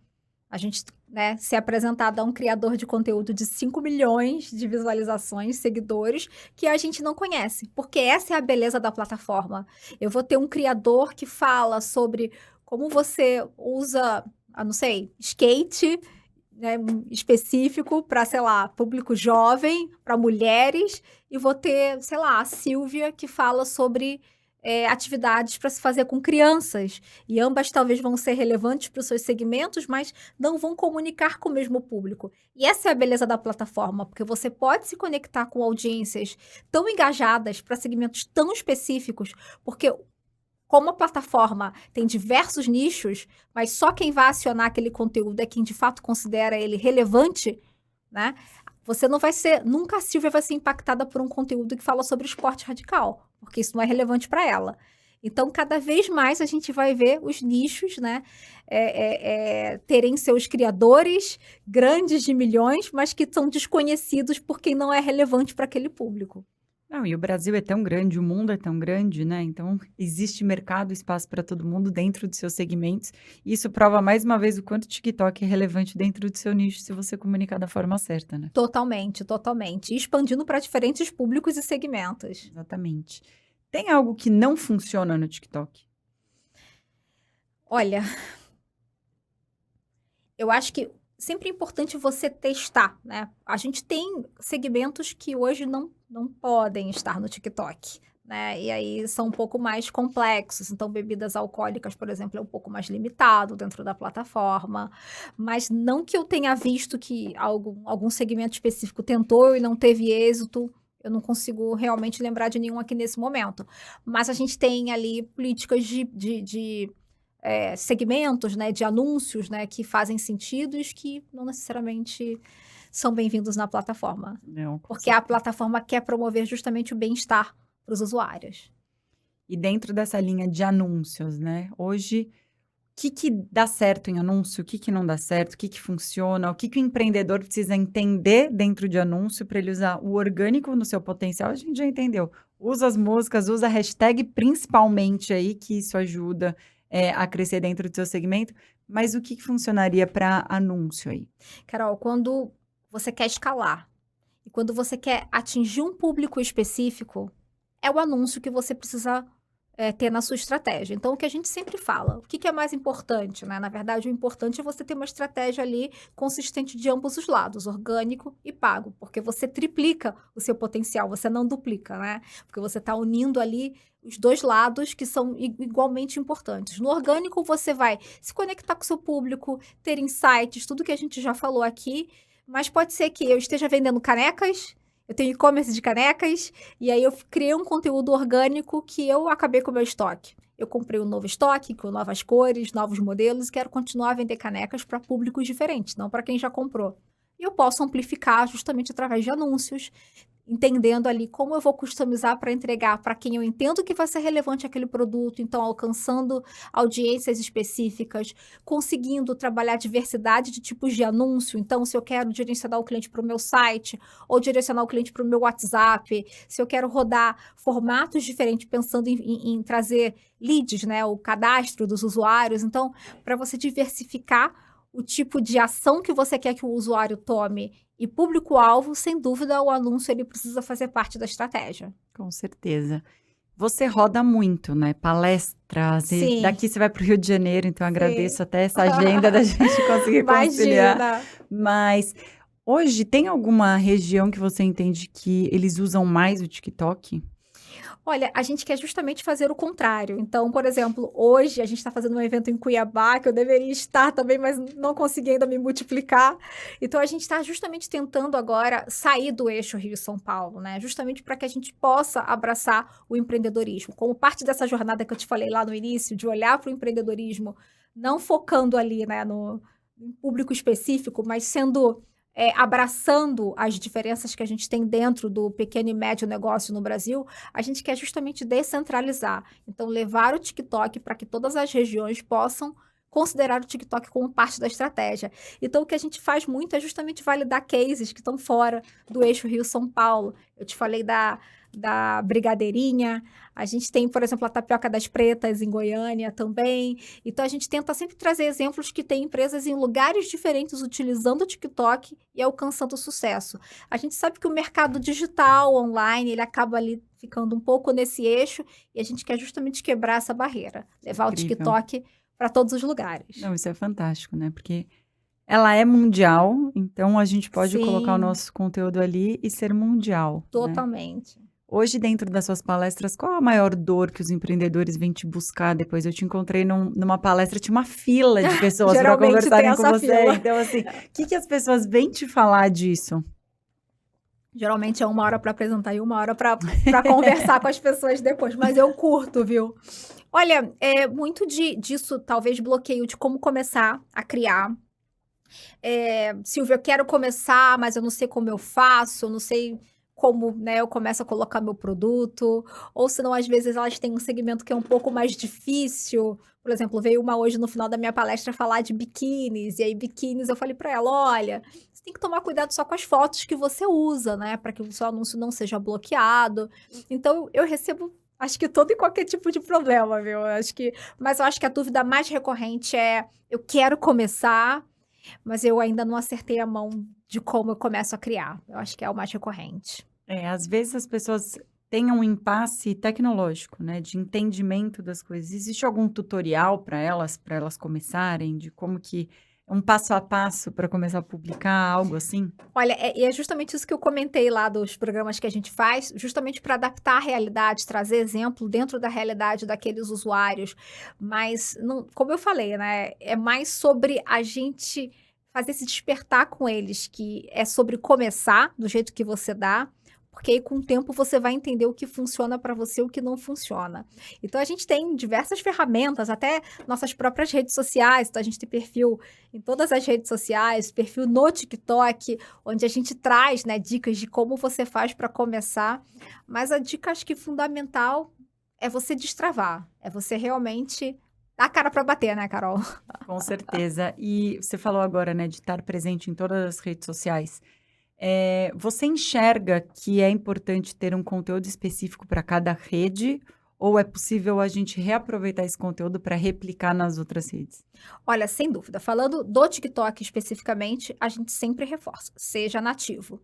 a gente, né, ser apresentado a um criador de conteúdo de 5 milhões de visualizações, seguidores, que a gente não conhece. Porque essa é a beleza da plataforma. Eu vou ter um criador que fala sobre como você usa, não sei, skate, né, específico para, sei lá, público jovem, para mulheres, e vou ter, sei lá, a Silvia que fala sobre atividades para se fazer com crianças. E ambas talvez vão ser relevantes para os seus segmentos, mas não vão comunicar com o mesmo público. E essa é a beleza da plataforma, porque você pode se conectar com audiências tão engajadas para segmentos tão específicos, porque como a plataforma tem diversos nichos, mas só quem vai acionar aquele conteúdo é quem de fato considera ele relevante, né? Você não vai ser, nunca a Silvia vai ser impactada por um conteúdo que fala sobre esporte radical, porque isso não é relevante para ela. Então, cada vez mais a gente vai ver os nichos, né, terem seus criadores grandes de milhões, mas que são desconhecidos por quem não é relevante para aquele público. Não, e o Brasil é tão grande, o mundo é tão grande, né? Então, existe mercado, espaço para todo mundo dentro de seus segmentos. E isso prova mais uma vez o quanto o TikTok é relevante dentro do seu nicho, se você comunicar da forma certa, né? Totalmente, totalmente. E expandindo para diferentes públicos e segmentos. Exatamente. Tem algo que não funciona no TikTok? Olha, eu acho que sempre é importante você testar, né? A gente tem segmentos que hoje não podem estar no TikTok, né? E aí são um pouco mais complexos. Então, bebidas alcoólicas, por exemplo, é um pouco mais limitado dentro da plataforma. Mas não que eu tenha visto que algum segmento específico tentou e não teve êxito. Eu não consigo realmente lembrar de nenhum aqui nesse momento. Mas a gente tem ali políticas de segmentos, né, de anúncios, né, que fazem sentido e que não necessariamente são bem-vindos na plataforma. Não. Porque a plataforma quer promover justamente o bem-estar para os usuários. E dentro dessa linha de anúncios, né? Hoje, o que dá certo em anúncio? O que não dá certo? O que funciona? O que o empreendedor precisa entender dentro de anúncio para ele usar o orgânico no seu potencial? A gente já entendeu. Usa as músicas, usa a hashtag principalmente aí, que isso ajuda a crescer dentro do seu segmento. Mas o que funcionaria para anúncio aí? Carol, quando você quer escalar e quando você quer atingir um público específico, é o anúncio que você precisa ter na sua estratégia. Então, o que a gente sempre fala, o que é mais importante, né? Na verdade, o importante é você ter uma estratégia ali consistente de ambos os lados, orgânico e pago, porque você triplica o seu potencial, você não duplica, né? Porque você está unindo ali os dois lados que são igualmente importantes. No orgânico, você vai se conectar com o seu público, ter insights, tudo que a gente já falou aqui, mas pode ser que eu esteja vendendo canecas Eu tenho e-commerce de canecas, e aí eu criei um conteúdo orgânico que eu acabei com o meu estoque. Eu comprei um novo estoque, com novas cores, novos modelos, e quero continuar a vender canecas para públicos diferentes, não para quem já comprou. E eu posso amplificar justamente através de anúncios, entendendo ali como eu vou customizar para entregar para quem eu entendo que vai ser relevante aquele produto, então alcançando audiências específicas, conseguindo trabalhar diversidade de tipos de anúncio. Então, se eu quero direcionar o cliente para o meu site, ou direcionar o cliente para o meu WhatsApp, se eu quero rodar formatos diferentes, pensando em trazer leads, né, o cadastro dos usuários. Então, para você diversificar o tipo de ação que você quer que o usuário tome e público-alvo, sem dúvida, o anúncio ele precisa fazer parte da estratégia. Com certeza. Você roda muito, né? Palestras, e Sim, daqui você vai para o Rio de Janeiro, então eu sim. agradeço até essa agenda da gente conseguir conciliar. Imagina. Mas hoje tem alguma região que você entende que eles usam mais o TikTok? Olha, a gente quer justamente fazer o contrário. Então, por exemplo, hoje a gente está fazendo um evento em Cuiabá, que eu deveria estar também, mas não consegui ainda me multiplicar. Então, a gente está justamente tentando agora sair do eixo Rio-São Paulo, né? Justamente para que a gente possa abraçar o empreendedorismo. Como parte dessa jornada que eu te falei lá no início, de olhar para o empreendedorismo, não focando ali, né, no em público específico, mas sendo abraçando as diferenças que a gente tem dentro do pequeno e médio negócio no Brasil, a gente quer justamente descentralizar. Então, levar o TikTok para que todas as regiões possam considerar o TikTok como parte da estratégia. Então, o que a gente faz muito é justamente validar cases que estão fora do eixo Rio-São Paulo. Eu te falei da brigadeirinha, a gente tem, por exemplo, a tapioca das pretas em Goiânia também. Então, a gente tenta sempre trazer exemplos que tem empresas em lugares diferentes utilizando o TikTok e alcançando sucesso. A gente sabe que o mercado digital, online, ele acaba ali ficando um pouco nesse eixo e a gente quer justamente quebrar essa barreira, levar o Incrível. TikTok para todos os lugares. Não, isso é fantástico, né? Porque ela é mundial, então a gente pode colocar o Sim, nosso conteúdo ali e ser mundial, né? totalmente. Hoje, dentro das suas palestras, qual a maior dor que os empreendedores vêm te buscar depois? Eu te encontrei numa palestra, tinha uma fila de pessoas para Geralmente tem conversarem com essa você. fila. Então, assim, o que que as pessoas vêm te falar disso? Geralmente é 1 hora para apresentar e 1 hora para conversar com as pessoas depois, mas eu curto, viu. Olha, muito disso talvez bloqueio de como começar a criar. "Silvia, eu quero começar, mas eu não sei como eu faço, eu não sei como, né, eu começo a colocar meu produto", ou senão às vezes elas têm um segmento que é um pouco mais difícil. Por exemplo, veio uma hoje no final da minha palestra falar de biquínis, e aí biquínis eu falei para ela: "Olha, você tem que tomar cuidado só com as fotos que você usa, né, para que o seu anúncio não seja bloqueado". Então eu recebo, acho que todo e qualquer tipo de problema, viu. Mas eu acho que a dúvida mais recorrente é: "Eu quero começar, mas eu ainda não acertei a mão de como eu começo a criar". Eu acho que é o mais recorrente. É, às vezes as pessoas têm um impasse tecnológico, né, de entendimento das coisas. Existe algum tutorial para elas começarem, de como que um passo a passo para começar a publicar, algo assim? Olha, e é justamente isso que eu comentei lá dos programas que a gente faz, justamente para adaptar a realidade, trazer exemplo dentro da realidade daqueles usuários. Mas, não, como eu falei, né, é mais sobre a gente fazer se despertar com eles, que é sobre começar do jeito que você dá, porque aí com o tempo você vai entender o que funciona para você e o que não funciona. Então a gente tem diversas ferramentas, até nossas próprias redes sociais. Então a gente tem perfil em todas as redes sociais, perfil no TikTok, onde a gente traz, né, dicas de como você faz para começar. Mas a dica, acho que fundamental, é você destravar, é você realmente dar a cara para bater, né, Carol? Com certeza. E você falou agora, né, de estar presente em todas as redes sociais. Você enxerga que é importante ter um conteúdo específico para cada rede, ou é possível a gente reaproveitar esse conteúdo para replicar nas outras redes? Olha, sem dúvida, falando do TikTok especificamente, a gente sempre reforça, seja nativo.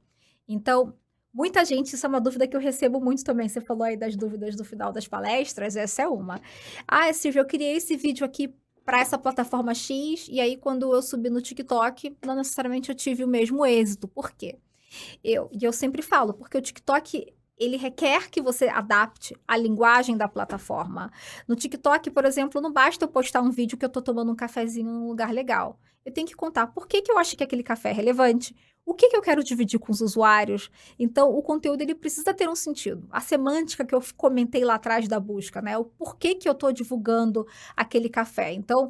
Então, muita gente, isso é uma dúvida que eu recebo muito também. Você falou aí das dúvidas do final das palestras, essa é uma. "Ah, Silvia, eu criei esse vídeo aqui para essa plataforma X, e aí quando eu subi no TikTok, não necessariamente eu tive o mesmo êxito. Por quê?" Eu sempre falo, porque o TikTok, ele requer que você adapte a linguagem da plataforma. No TikTok, por exemplo, não basta eu postar um vídeo que eu tô tomando um cafezinho num lugar legal. Eu tenho que contar por que que eu acho que aquele café é relevante, O que eu quero dividir com os usuários? Então, o conteúdo ele precisa ter um sentido. A semântica que eu comentei lá atrás da busca, né? O porquê que eu estou divulgando aquele café. Então,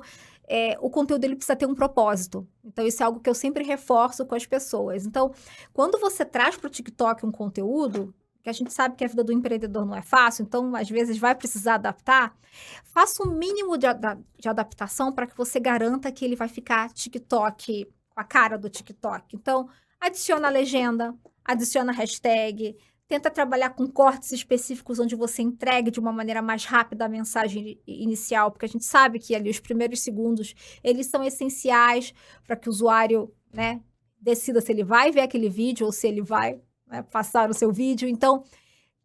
o conteúdo ele precisa ter um propósito. Então, isso é algo que eu sempre reforço com as pessoas. Então, quando você traz para o TikTok um conteúdo, que a gente sabe que a vida do empreendedor não é fácil, então, às vezes, vai precisar adaptar, faça o mínimo de adaptação para que você garanta que ele vai ficar TikTok, com a cara do TikTok. Então, adiciona a legenda, adiciona a hashtag, tenta trabalhar com cortes específicos onde você entregue de uma maneira mais rápida a mensagem inicial, porque a gente sabe que ali os primeiros segundos, eles são essenciais para que o usuário, né, decida se ele vai ver aquele vídeo ou se ele vai, né, passar o seu vídeo. Então,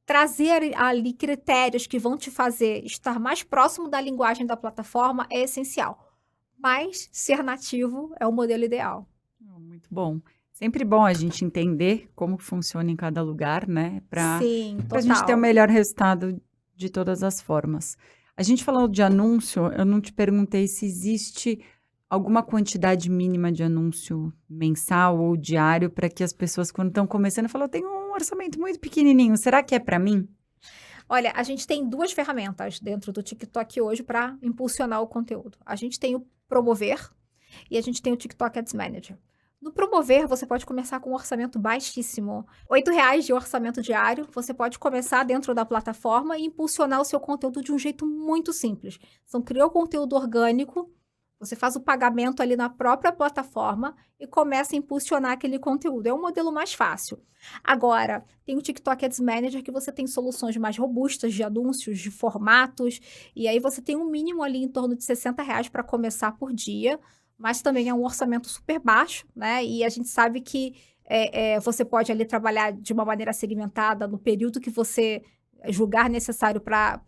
trazer ali critérios que vão te fazer estar mais próximo da linguagem da plataforma é essencial. Mas ser nativo é o modelo ideal. Muito bom. Sempre bom a gente entender como funciona em cada lugar, né? Sim, Para a gente ter o melhor resultado de todas as formas. A gente falou de anúncio, eu não te perguntei se existe alguma quantidade mínima de anúncio mensal ou diário para que as pessoas, quando estão começando, falam, eu tenho um orçamento muito pequenininho, será que é para mim? Olha, a gente tem 2 ferramentas dentro do TikTok hoje para impulsionar o conteúdo. A gente tem o Promover e a gente tem o TikTok Ads Manager. No Promover, você pode começar com um orçamento baixíssimo. R$8 de orçamento diário, você pode começar dentro da plataforma e impulsionar o seu conteúdo de um jeito muito simples. Então, criou conteúdo orgânico, você faz o pagamento ali na própria plataforma e começa a impulsionar aquele conteúdo. É um modelo mais fácil. Agora, tem o TikTok Ads Manager que você tem soluções mais robustas de anúncios, de formatos, e aí você tem um mínimo ali em torno de R$60 para começar por dia, mas também é um orçamento super baixo, né? E a gente sabe que você pode ali trabalhar de uma maneira segmentada no período que você julgar necessário para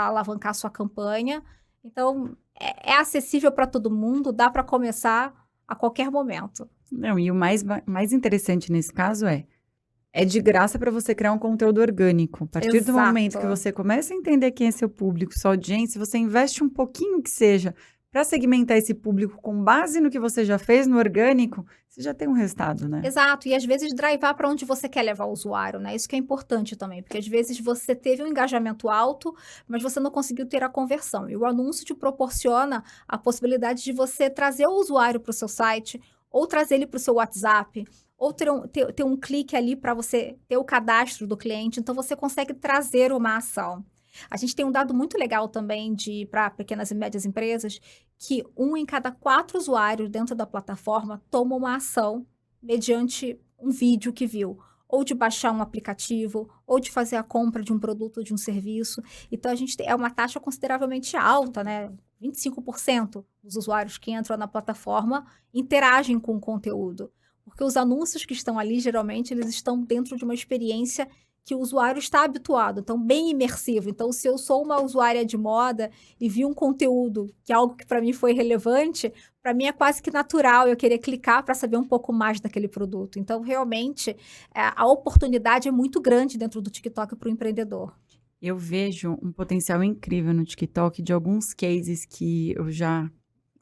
alavancar a sua campanha. Então, é acessível para todo mundo, dá para começar a qualquer momento. Não, e o mais interessante nesse caso é de graça para você criar um conteúdo orgânico. A partir do momento que você começa a entender quem é seu público, sua audiência, você investe um pouquinho que seja para segmentar esse público com base no que você já fez no orgânico, você já tem um resultado, né? Exato, e às vezes drivar para onde você quer levar o usuário, né? Isso que é importante também, porque às vezes você teve um engajamento alto, mas você não conseguiu ter a conversão. E o anúncio te proporciona a possibilidade de você trazer o usuário para o seu site, ou trazer ele para o seu WhatsApp, ou ter um clique ali para você ter o cadastro do cliente, então você consegue trazer uma ação. A gente tem um dado muito legal também para pequenas e médias empresas, que 1 em cada 4 usuários dentro da plataforma toma uma ação mediante um vídeo que viu, ou de baixar um aplicativo, ou de fazer a compra de um produto ou de um serviço. Então, a gente é uma taxa consideravelmente alta, né? 25% dos usuários que entram na plataforma interagem com o conteúdo, porque os anúncios que estão ali, geralmente, eles estão dentro de uma experiência que o usuário está habituado, então bem imersivo. Então, se eu sou uma usuária de moda e vi um conteúdo que é algo que para mim foi relevante, para mim é quase que natural eu querer clicar para saber um pouco mais daquele produto. Então, realmente, a oportunidade é muito grande dentro do TikTok para o empreendedor. Eu vejo um potencial incrível no TikTok de alguns cases que eu já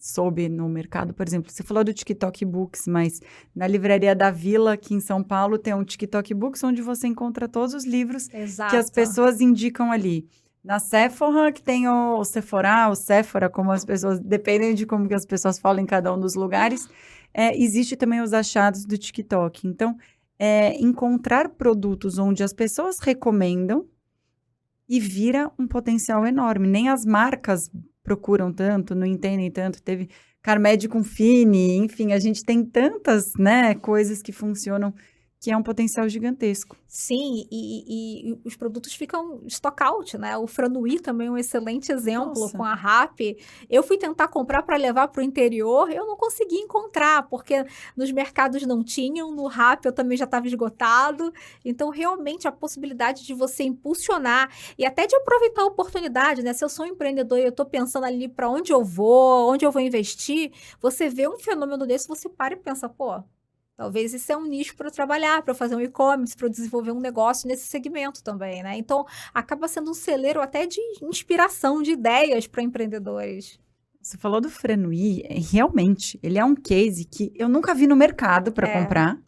soube no mercado. Por exemplo, você falou do TikTok Books, mas na Livraria da Vila, aqui em São Paulo, tem um TikTok Books onde você encontra todos os livros que as pessoas indicam ali. Na Sephora, que tem o Sephora, o Sephora, como as pessoas, dependem de como que as pessoas falam em cada um dos lugares, existe também os achados do TikTok. Então, encontrar produtos onde as pessoas recomendam e vira um potencial enorme. Nem as marcas procuram tanto, não entendem tanto. Teve Carmed com Fini, enfim, a gente tem tantas, né, coisas que funcionam que é um potencial gigantesco. Sim, e os produtos ficam stock out, né? O Franui também é um excelente exemplo com a Rappi. Eu fui tentar comprar para levar para o interior, eu não consegui encontrar, porque nos mercados não tinham, no Rappi eu também já estava esgotado. Então, realmente, a possibilidade de você impulsionar e até de aproveitar a oportunidade, né? Se eu sou um empreendedor e eu estou pensando ali para onde eu vou investir, você vê um fenômeno desse, você para e pensa, pô, talvez isso é um nicho para eu trabalhar, para eu fazer um e-commerce, para eu desenvolver um negócio nesse segmento também, né? Então, acaba sendo um celeiro até de inspiração, de ideias para empreendedores. Você falou do Franui, realmente, ele é um case que eu nunca vi no mercado para comprar.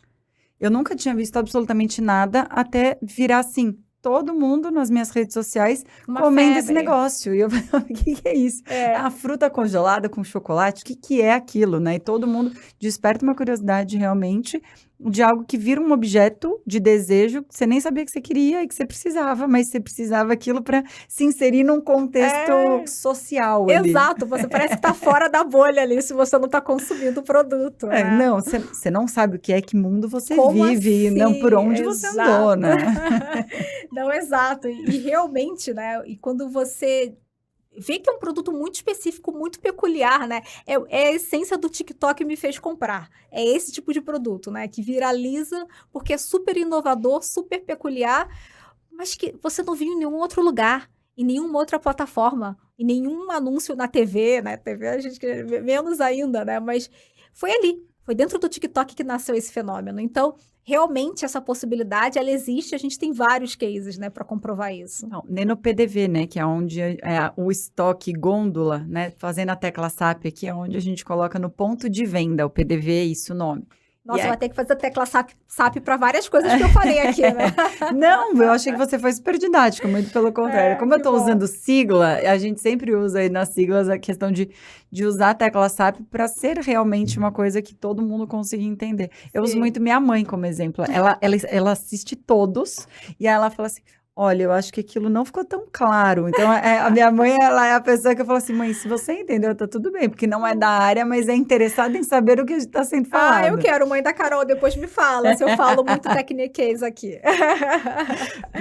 Eu nunca tinha visto absolutamente nada até virar assim, todo mundo nas minhas redes sociais Uma comendo esse febre. negócio. E eu falei, o que é isso? É. A fruta congelada com chocolate, o que é aquilo, né? E todo mundo desperta uma curiosidade realmente de algo que vira um objeto de desejo que você nem sabia que você queria e que você precisava, mas você precisava aquilo para se inserir num contexto É. social ali. Exato, você parece que tá fora da bolha ali se você não tá consumindo o produto, né? Não, você não sabe o que é, que mundo você Como vive, não por assim? onde você andou, Exato. né? Não, exato. E realmente, né? E quando você vê que é um produto muito específico, muito peculiar, né? É a essência do TikTok que me fez comprar. É esse tipo de produto, né? Que viraliza porque é super inovador, super peculiar, mas que você não viu em nenhum outro lugar, em nenhuma outra plataforma, em nenhum anúncio na TV, né? TV a gente menos ainda, né? Mas foi ali, foi dentro do TikTok que nasceu esse fenômeno. Então, realmente essa possibilidade, ela existe, a gente tem vários cases, né, para comprovar isso. Não, nem no PDV, né, que é onde o estoque gôndola, né, fazendo a tecla SAP aqui, é onde a gente coloca no ponto de venda, o PDV, isso o nome. Nossa, vai ter que fazer a tecla SAP para várias coisas que eu falei aqui, né? Não, eu achei que você foi super didática, muito pelo contrário. Como eu estou usando sigla, a gente sempre usa aí nas siglas a questão de usar a tecla SAP para ser realmente uma coisa que todo mundo consiga entender. Eu uso muito minha mãe como exemplo. Ela assiste todos e aí ela fala assim, olha, eu acho que aquilo não ficou tão claro. Então, a minha mãe, ela é a pessoa que eu falo assim, mãe, se você entendeu, tá tudo bem, porque não é da área, mas é interessada em saber o que está sendo falado. Ah, eu quero, mãe da Carol, depois me fala, se eu falo muito tecniquez aqui.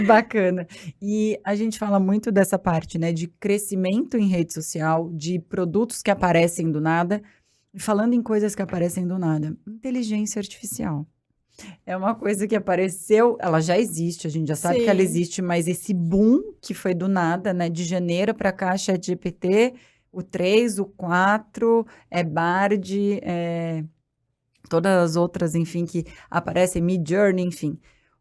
Bacana. E a gente fala muito dessa parte, né, de crescimento em rede social, de produtos que aparecem do nada, e falando em coisas que aparecem do nada, inteligência artificial. É uma coisa que apareceu, ela já existe, a gente já sabe que ela existe, mas esse boom que foi do nada, né, de janeiro para cá, ChatGPT, o 3, o 4, Bard, todas as outras, enfim, que aparecem, Midjourney, enfim.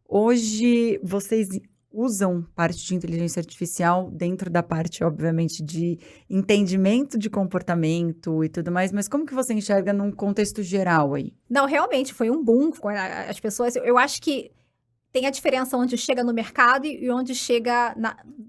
Hoje, vocês usam parte de inteligência artificial dentro da parte, obviamente, de entendimento de comportamento e tudo mais, mas como que você enxerga num contexto geral aí? Não, realmente, foi um boom. As pessoas, eu acho que tem a diferença onde chega no mercado e onde chega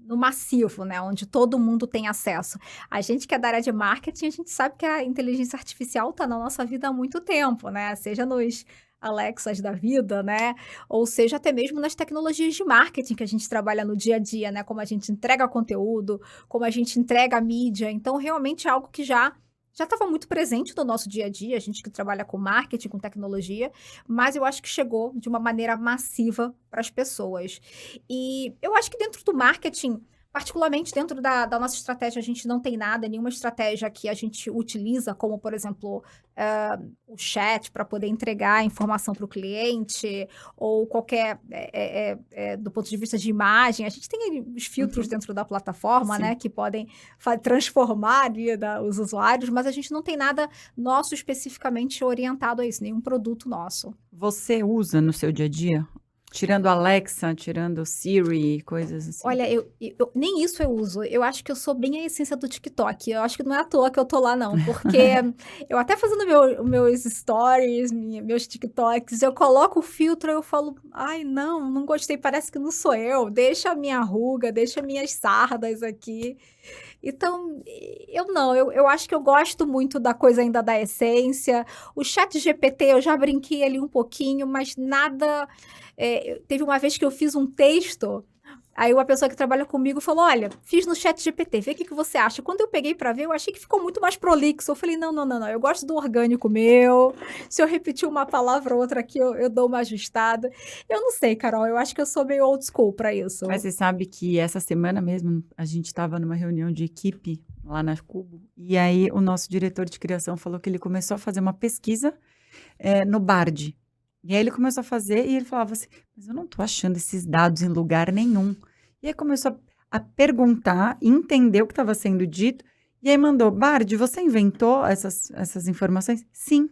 no massivo, né? Onde todo mundo tem acesso. A gente que é da área de marketing, a gente sabe que a inteligência artificial está na nossa vida há muito tempo, né? Seja nos Alexas da vida, né? Ou seja, até mesmo nas tecnologias de marketing que a gente trabalha no dia a dia, né? Como a gente entrega conteúdo, como a gente entrega a mídia. Então, realmente é algo que já estava muito presente no nosso dia a dia, a gente que trabalha com marketing, com tecnologia, mas eu acho que chegou de uma maneira massiva para as pessoas. E eu acho que dentro do marketing, particularmente dentro da nossa estratégia, a gente não tem nada, nenhuma estratégia que a gente utiliza, como, por exemplo, o chat para poder entregar a informação para o cliente, ou qualquer, do ponto de vista de imagem, a gente tem os filtros dentro da plataforma, né, que podem transformar ali os usuários, mas a gente não tem nada nosso especificamente orientado a isso, nenhum produto nosso. Você usa no seu dia a dia? Tirando Alexa, tirando Siri, coisas assim. Olha, nem isso eu uso. Eu acho que eu sou bem a essência do TikTok. Eu acho que não é à toa que eu tô lá, não. Porque eu até fazendo meus stories, meus TikToks, eu coloco o filtro e eu falo, ai, não gostei, parece que não sou eu. Deixa a minha ruga, deixa minhas sardas aqui. Então, eu acho que eu gosto muito da coisa ainda da essência. O ChatGPT, eu já brinquei ali um pouquinho, mas nada... teve uma vez que eu fiz um texto, aí uma pessoa que trabalha comigo falou, olha, fiz no ChatGPT, vê o que você acha. Quando eu peguei para ver, eu achei que ficou muito mais prolixo. Eu falei, não, eu gosto do orgânico meu. Se eu repetir uma palavra ou outra aqui, eu dou uma ajustada. Eu não sei, Carol, eu acho que eu sou meio old school para isso. Mas você sabe que essa semana mesmo, a gente estava numa reunião de equipe lá na Cubo, e aí o nosso diretor de criação falou que ele começou a fazer uma pesquisa no Bard. E aí ele começou a fazer e ele falava assim, mas eu não estou achando esses dados em lugar nenhum. E aí começou a perguntar, entender o que estava sendo dito, e aí mandou, Bard, você inventou essas informações? Sim.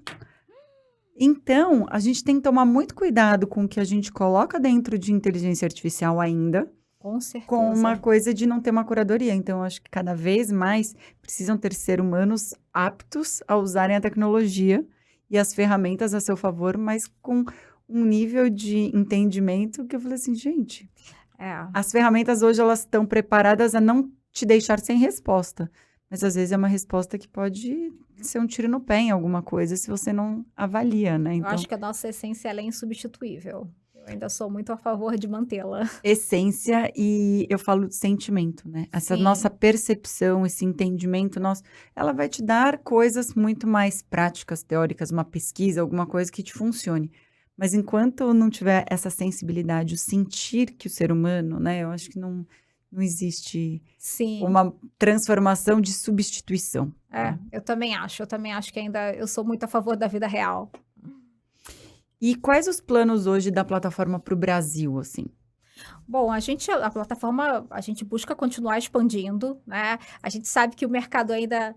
Então, a gente tem que tomar muito cuidado com o que a gente coloca dentro de inteligência artificial ainda, com certeza, com uma coisa de não ter uma curadoria. Então, acho que cada vez mais precisam ter seres humanos aptos a usarem a tecnologia e as ferramentas a seu favor, mas com um nível de entendimento que eu falei assim, gente, É. as ferramentas hoje elas estão preparadas a não te deixar sem resposta. Mas às vezes é uma resposta que pode ser um tiro no pé em alguma coisa se você não avalia, né? Eu Então, acho que a nossa essência ela é insubstituível. Eu ainda sou muito a favor de mantê-la. essência e eu falo de sentimento, né? Essa nossa Sim, percepção, esse entendimento nosso, ela vai te dar coisas muito mais práticas, teóricas, uma pesquisa, alguma coisa que te funcione. Mas enquanto não tiver essa sensibilidade, o sentir que o ser humano, né? Eu acho que não existe sim. uma transformação de substituição, É, né? eu também acho. Eu também acho que ainda eu sou muito a favor da vida real. E quais os planos hoje da plataforma para o Brasil, assim? Bom, a plataforma, a gente busca continuar expandindo, né? A gente sabe que o mercado ainda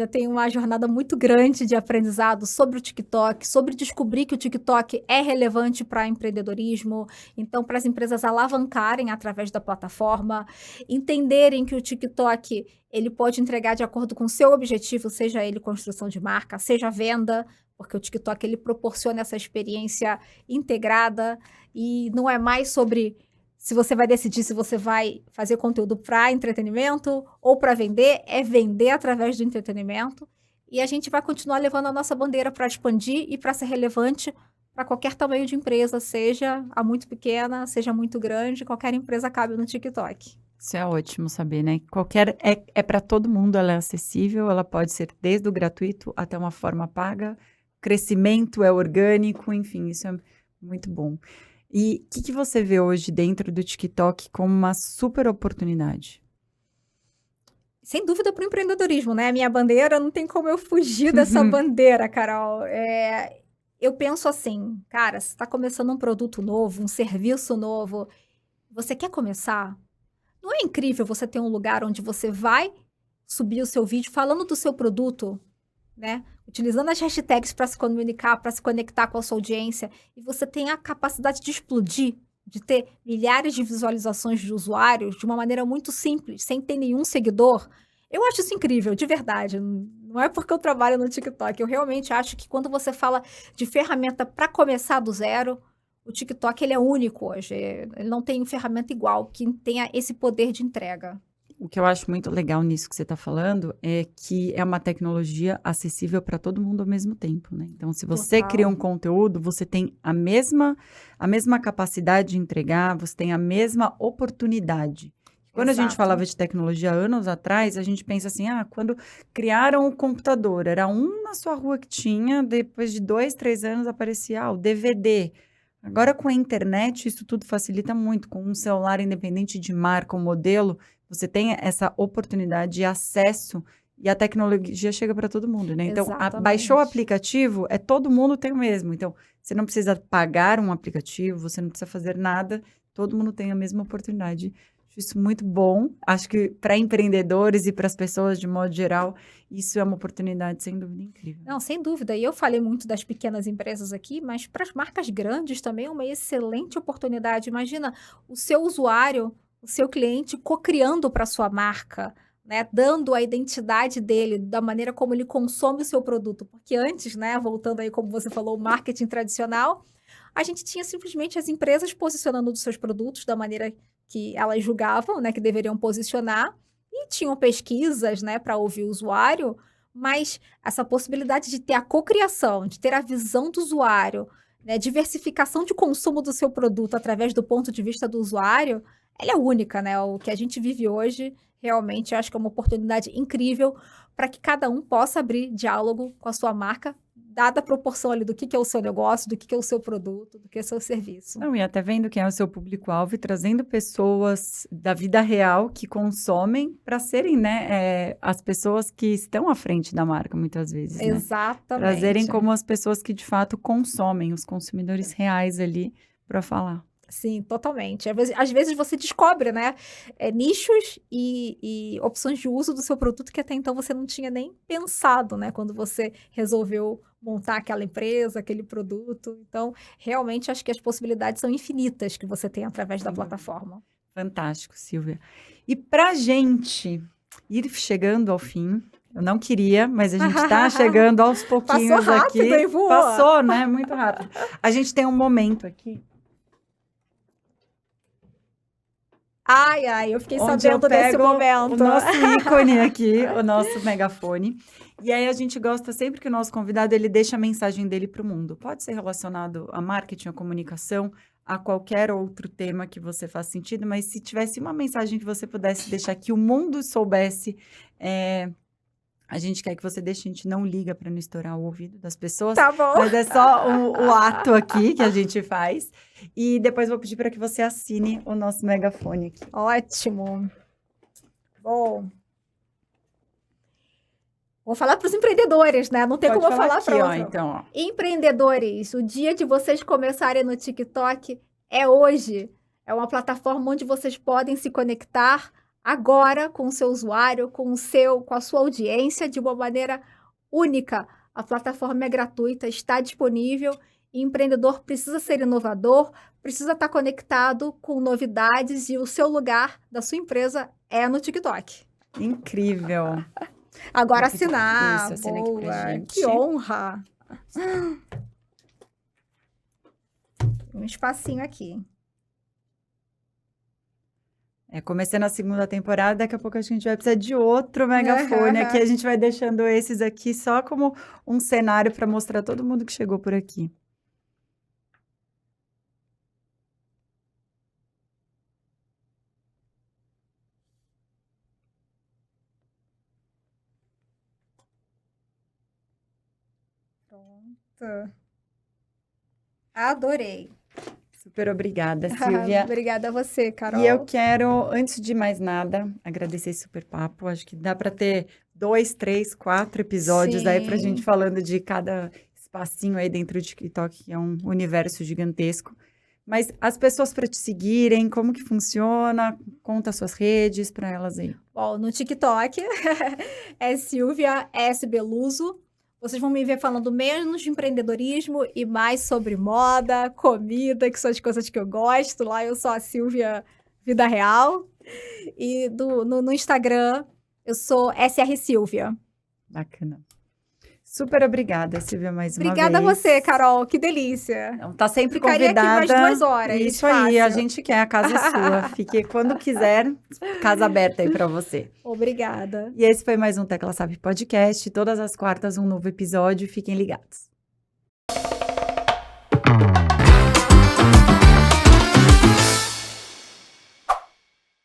tem uma jornada muito grande de aprendizado sobre o TikTok, sobre descobrir que o TikTok é relevante para empreendedorismo, então para as empresas alavancarem através da plataforma, entenderem que o TikTok ele pode entregar de acordo com o seu objetivo, seja ele construção de marca, seja venda, porque o TikTok ele proporciona essa experiência integrada e não é mais sobre se você vai decidir se você vai fazer conteúdo para entretenimento ou para vender, é vender através do entretenimento. E a gente vai continuar levando a nossa bandeira para expandir e para ser relevante para qualquer tamanho de empresa, seja a muito pequena, seja muito grande, qualquer empresa cabe no TikTok. Isso é ótimo saber, né? Qualquer é para todo mundo, ela é acessível, ela pode ser desde o gratuito até uma forma paga. Crescimento é orgânico, enfim, isso é muito bom. E o que você vê hoje dentro do TikTok como uma super oportunidade? Sem dúvida para o empreendedorismo, né? A minha bandeira, não tem como eu fugir dessa bandeira, Carol. Eu penso assim, cara, você está começando um produto novo, um serviço novo, você quer começar? Não é incrível você ter um lugar onde você vai subir o seu vídeo falando do seu produto, né? Utilizando as hashtags para se comunicar, para se conectar com a sua audiência, e você tem a capacidade de explodir, de ter milhares de visualizações de usuários de uma maneira muito simples, sem ter nenhum seguidor. Eu acho isso incrível, de verdade. Não é porque eu trabalho no TikTok. Eu realmente acho que quando você fala de ferramenta para começar do zero, o TikTok ele é único hoje. Ele não tem ferramenta igual que tenha esse poder de entrega. O que eu acho muito legal nisso que você está falando é que é uma tecnologia acessível para todo mundo ao mesmo tempo, né? Então, se você cria Total. um conteúdo, você tem a mesma capacidade de entregar, você tem a mesma oportunidade. Quando a gente Exato. falava de tecnologia anos atrás, a gente pensa assim, quando criaram o computador, era um na sua rua que tinha, depois de 2, 3 anos aparecia, o DVD. Agora, com a internet, isso tudo facilita muito. Com um celular independente de marca ou modelo, você tem essa oportunidade de acesso e a tecnologia chega para todo mundo, né? Então, baixou o Exatamente. aplicativo, todo mundo tem o mesmo. Então, você não precisa pagar um aplicativo, você não precisa fazer nada, todo mundo tem a mesma oportunidade. Acho isso muito bom. Acho que para empreendedores e para as pessoas de modo geral, isso é uma oportunidade sem dúvida incrível. Não, sem dúvida. E eu falei muito das pequenas empresas aqui, mas para as marcas grandes também é uma excelente oportunidade. Imagina o seu usuário, o seu cliente co-criando para sua marca, né? Dando a identidade dele, da maneira como ele consome o seu produto. Porque antes, né, voltando aí, como você falou, o marketing tradicional, a gente tinha simplesmente as empresas posicionando os seus produtos da maneira que elas julgavam, né, que deveriam posicionar, e tinham pesquisas, né, para ouvir o usuário, mas essa possibilidade de ter a cocriação, de ter a visão do usuário, né, diversificação de consumo do seu produto através do ponto de vista do usuário, ela é única, né? O que a gente vive hoje, realmente, eu acho que é uma oportunidade incrível para que cada um possa abrir diálogo com a sua marca, dada a proporção ali do que é o seu negócio, do que é o seu produto, do que é o seu serviço. Não, e até vendo quem é o seu público-alvo e trazendo pessoas da vida real que consomem para serem, né, as pessoas que estão à frente da marca, muitas vezes, né? Trazerem Exatamente. como as pessoas que de fato consomem, os consumidores reais ali para falar. Sim, totalmente. Às vezes você descobre, né, nichos e opções de uso do seu produto que até então você não tinha nem pensado, né, quando você resolveu montar aquela empresa, aquele produto. Então, realmente acho que as possibilidades são infinitas que você tem através da Sem dúvida. plataforma. Fantástico, Silvia. E para gente ir chegando ao fim, Eu não queria, mas a gente está chegando aos pouquinhos Passou rápido, aqui. hein, voou? Passou, né? Muito rápido. A gente tem um momento aqui. Ai, eu fiquei Onde eu sabendo desse pego momento. o nosso ícone aqui, o nosso megafone. E aí a gente gosta sempre que o nosso convidado ele deixa a mensagem dele para o mundo. Pode ser relacionado a marketing, a comunicação, a qualquer outro tema que você faça sentido, mas se tivesse uma mensagem que você pudesse deixar que o mundo soubesse, a gente quer que você deixe, a gente não liga para não estourar o ouvido das pessoas, Tá bom. mas é só o ato aqui que a gente faz. E depois vou pedir para que você assine o nosso megafone aqui. Ótimo. Bom. Vou falar para os empreendedores, né? Não tem Pode como eu falar aqui, para ó, outro. então, ó. Empreendedores, o dia de vocês começarem no TikTok é hoje. É uma plataforma onde vocês podem se conectar agora com o seu usuário, com a sua audiência de uma maneira única. A plataforma é gratuita, está disponível. E empreendedor precisa ser inovador, precisa estar conectado com novidades e o seu lugar da sua empresa é no TikTok. Incrível. Agora Vou pedir- assinar. Isso, assina aqui pra Boa. gente. Que honra. Um espacinho aqui. Começando a segunda temporada, daqui a pouco acho que a gente vai precisar de outro megafone. Aqui a gente vai deixando esses aqui só como um cenário para mostrar todo mundo que chegou por aqui. Pronto. Adorei. Super obrigada, Silvia. Obrigada a você, Carol. E eu quero, antes de mais nada, agradecer esse super papo. Acho que dá para ter 2, 3, 4 episódios aí pra gente falando de cada espacinho aí dentro do TikTok, que é um universo gigantesco. Mas as pessoas para te seguirem, como que funciona? Conta as suas redes para elas aí. Bom, no TikTok é Silvia S. Beluso. Vocês vão me ver falando menos de empreendedorismo e mais sobre moda, comida, que são as coisas que eu gosto. Lá eu sou a Silvia Vida Real. E no Instagram eu sou SR Silvia. Bacana. Super obrigada, Silvia, mais uma vez. Obrigada a você, Carol. Que delícia. Então, tá sempre Ficaria convidada. aqui mais 2 horas. Isso aí, fácil. a gente quer, a casa é sua. Fique quando quiser, casa aberta aí para você. Obrigada. E esse foi mais um Tecla Sabe Podcast. Todas as quartas, um novo episódio. Fiquem ligados.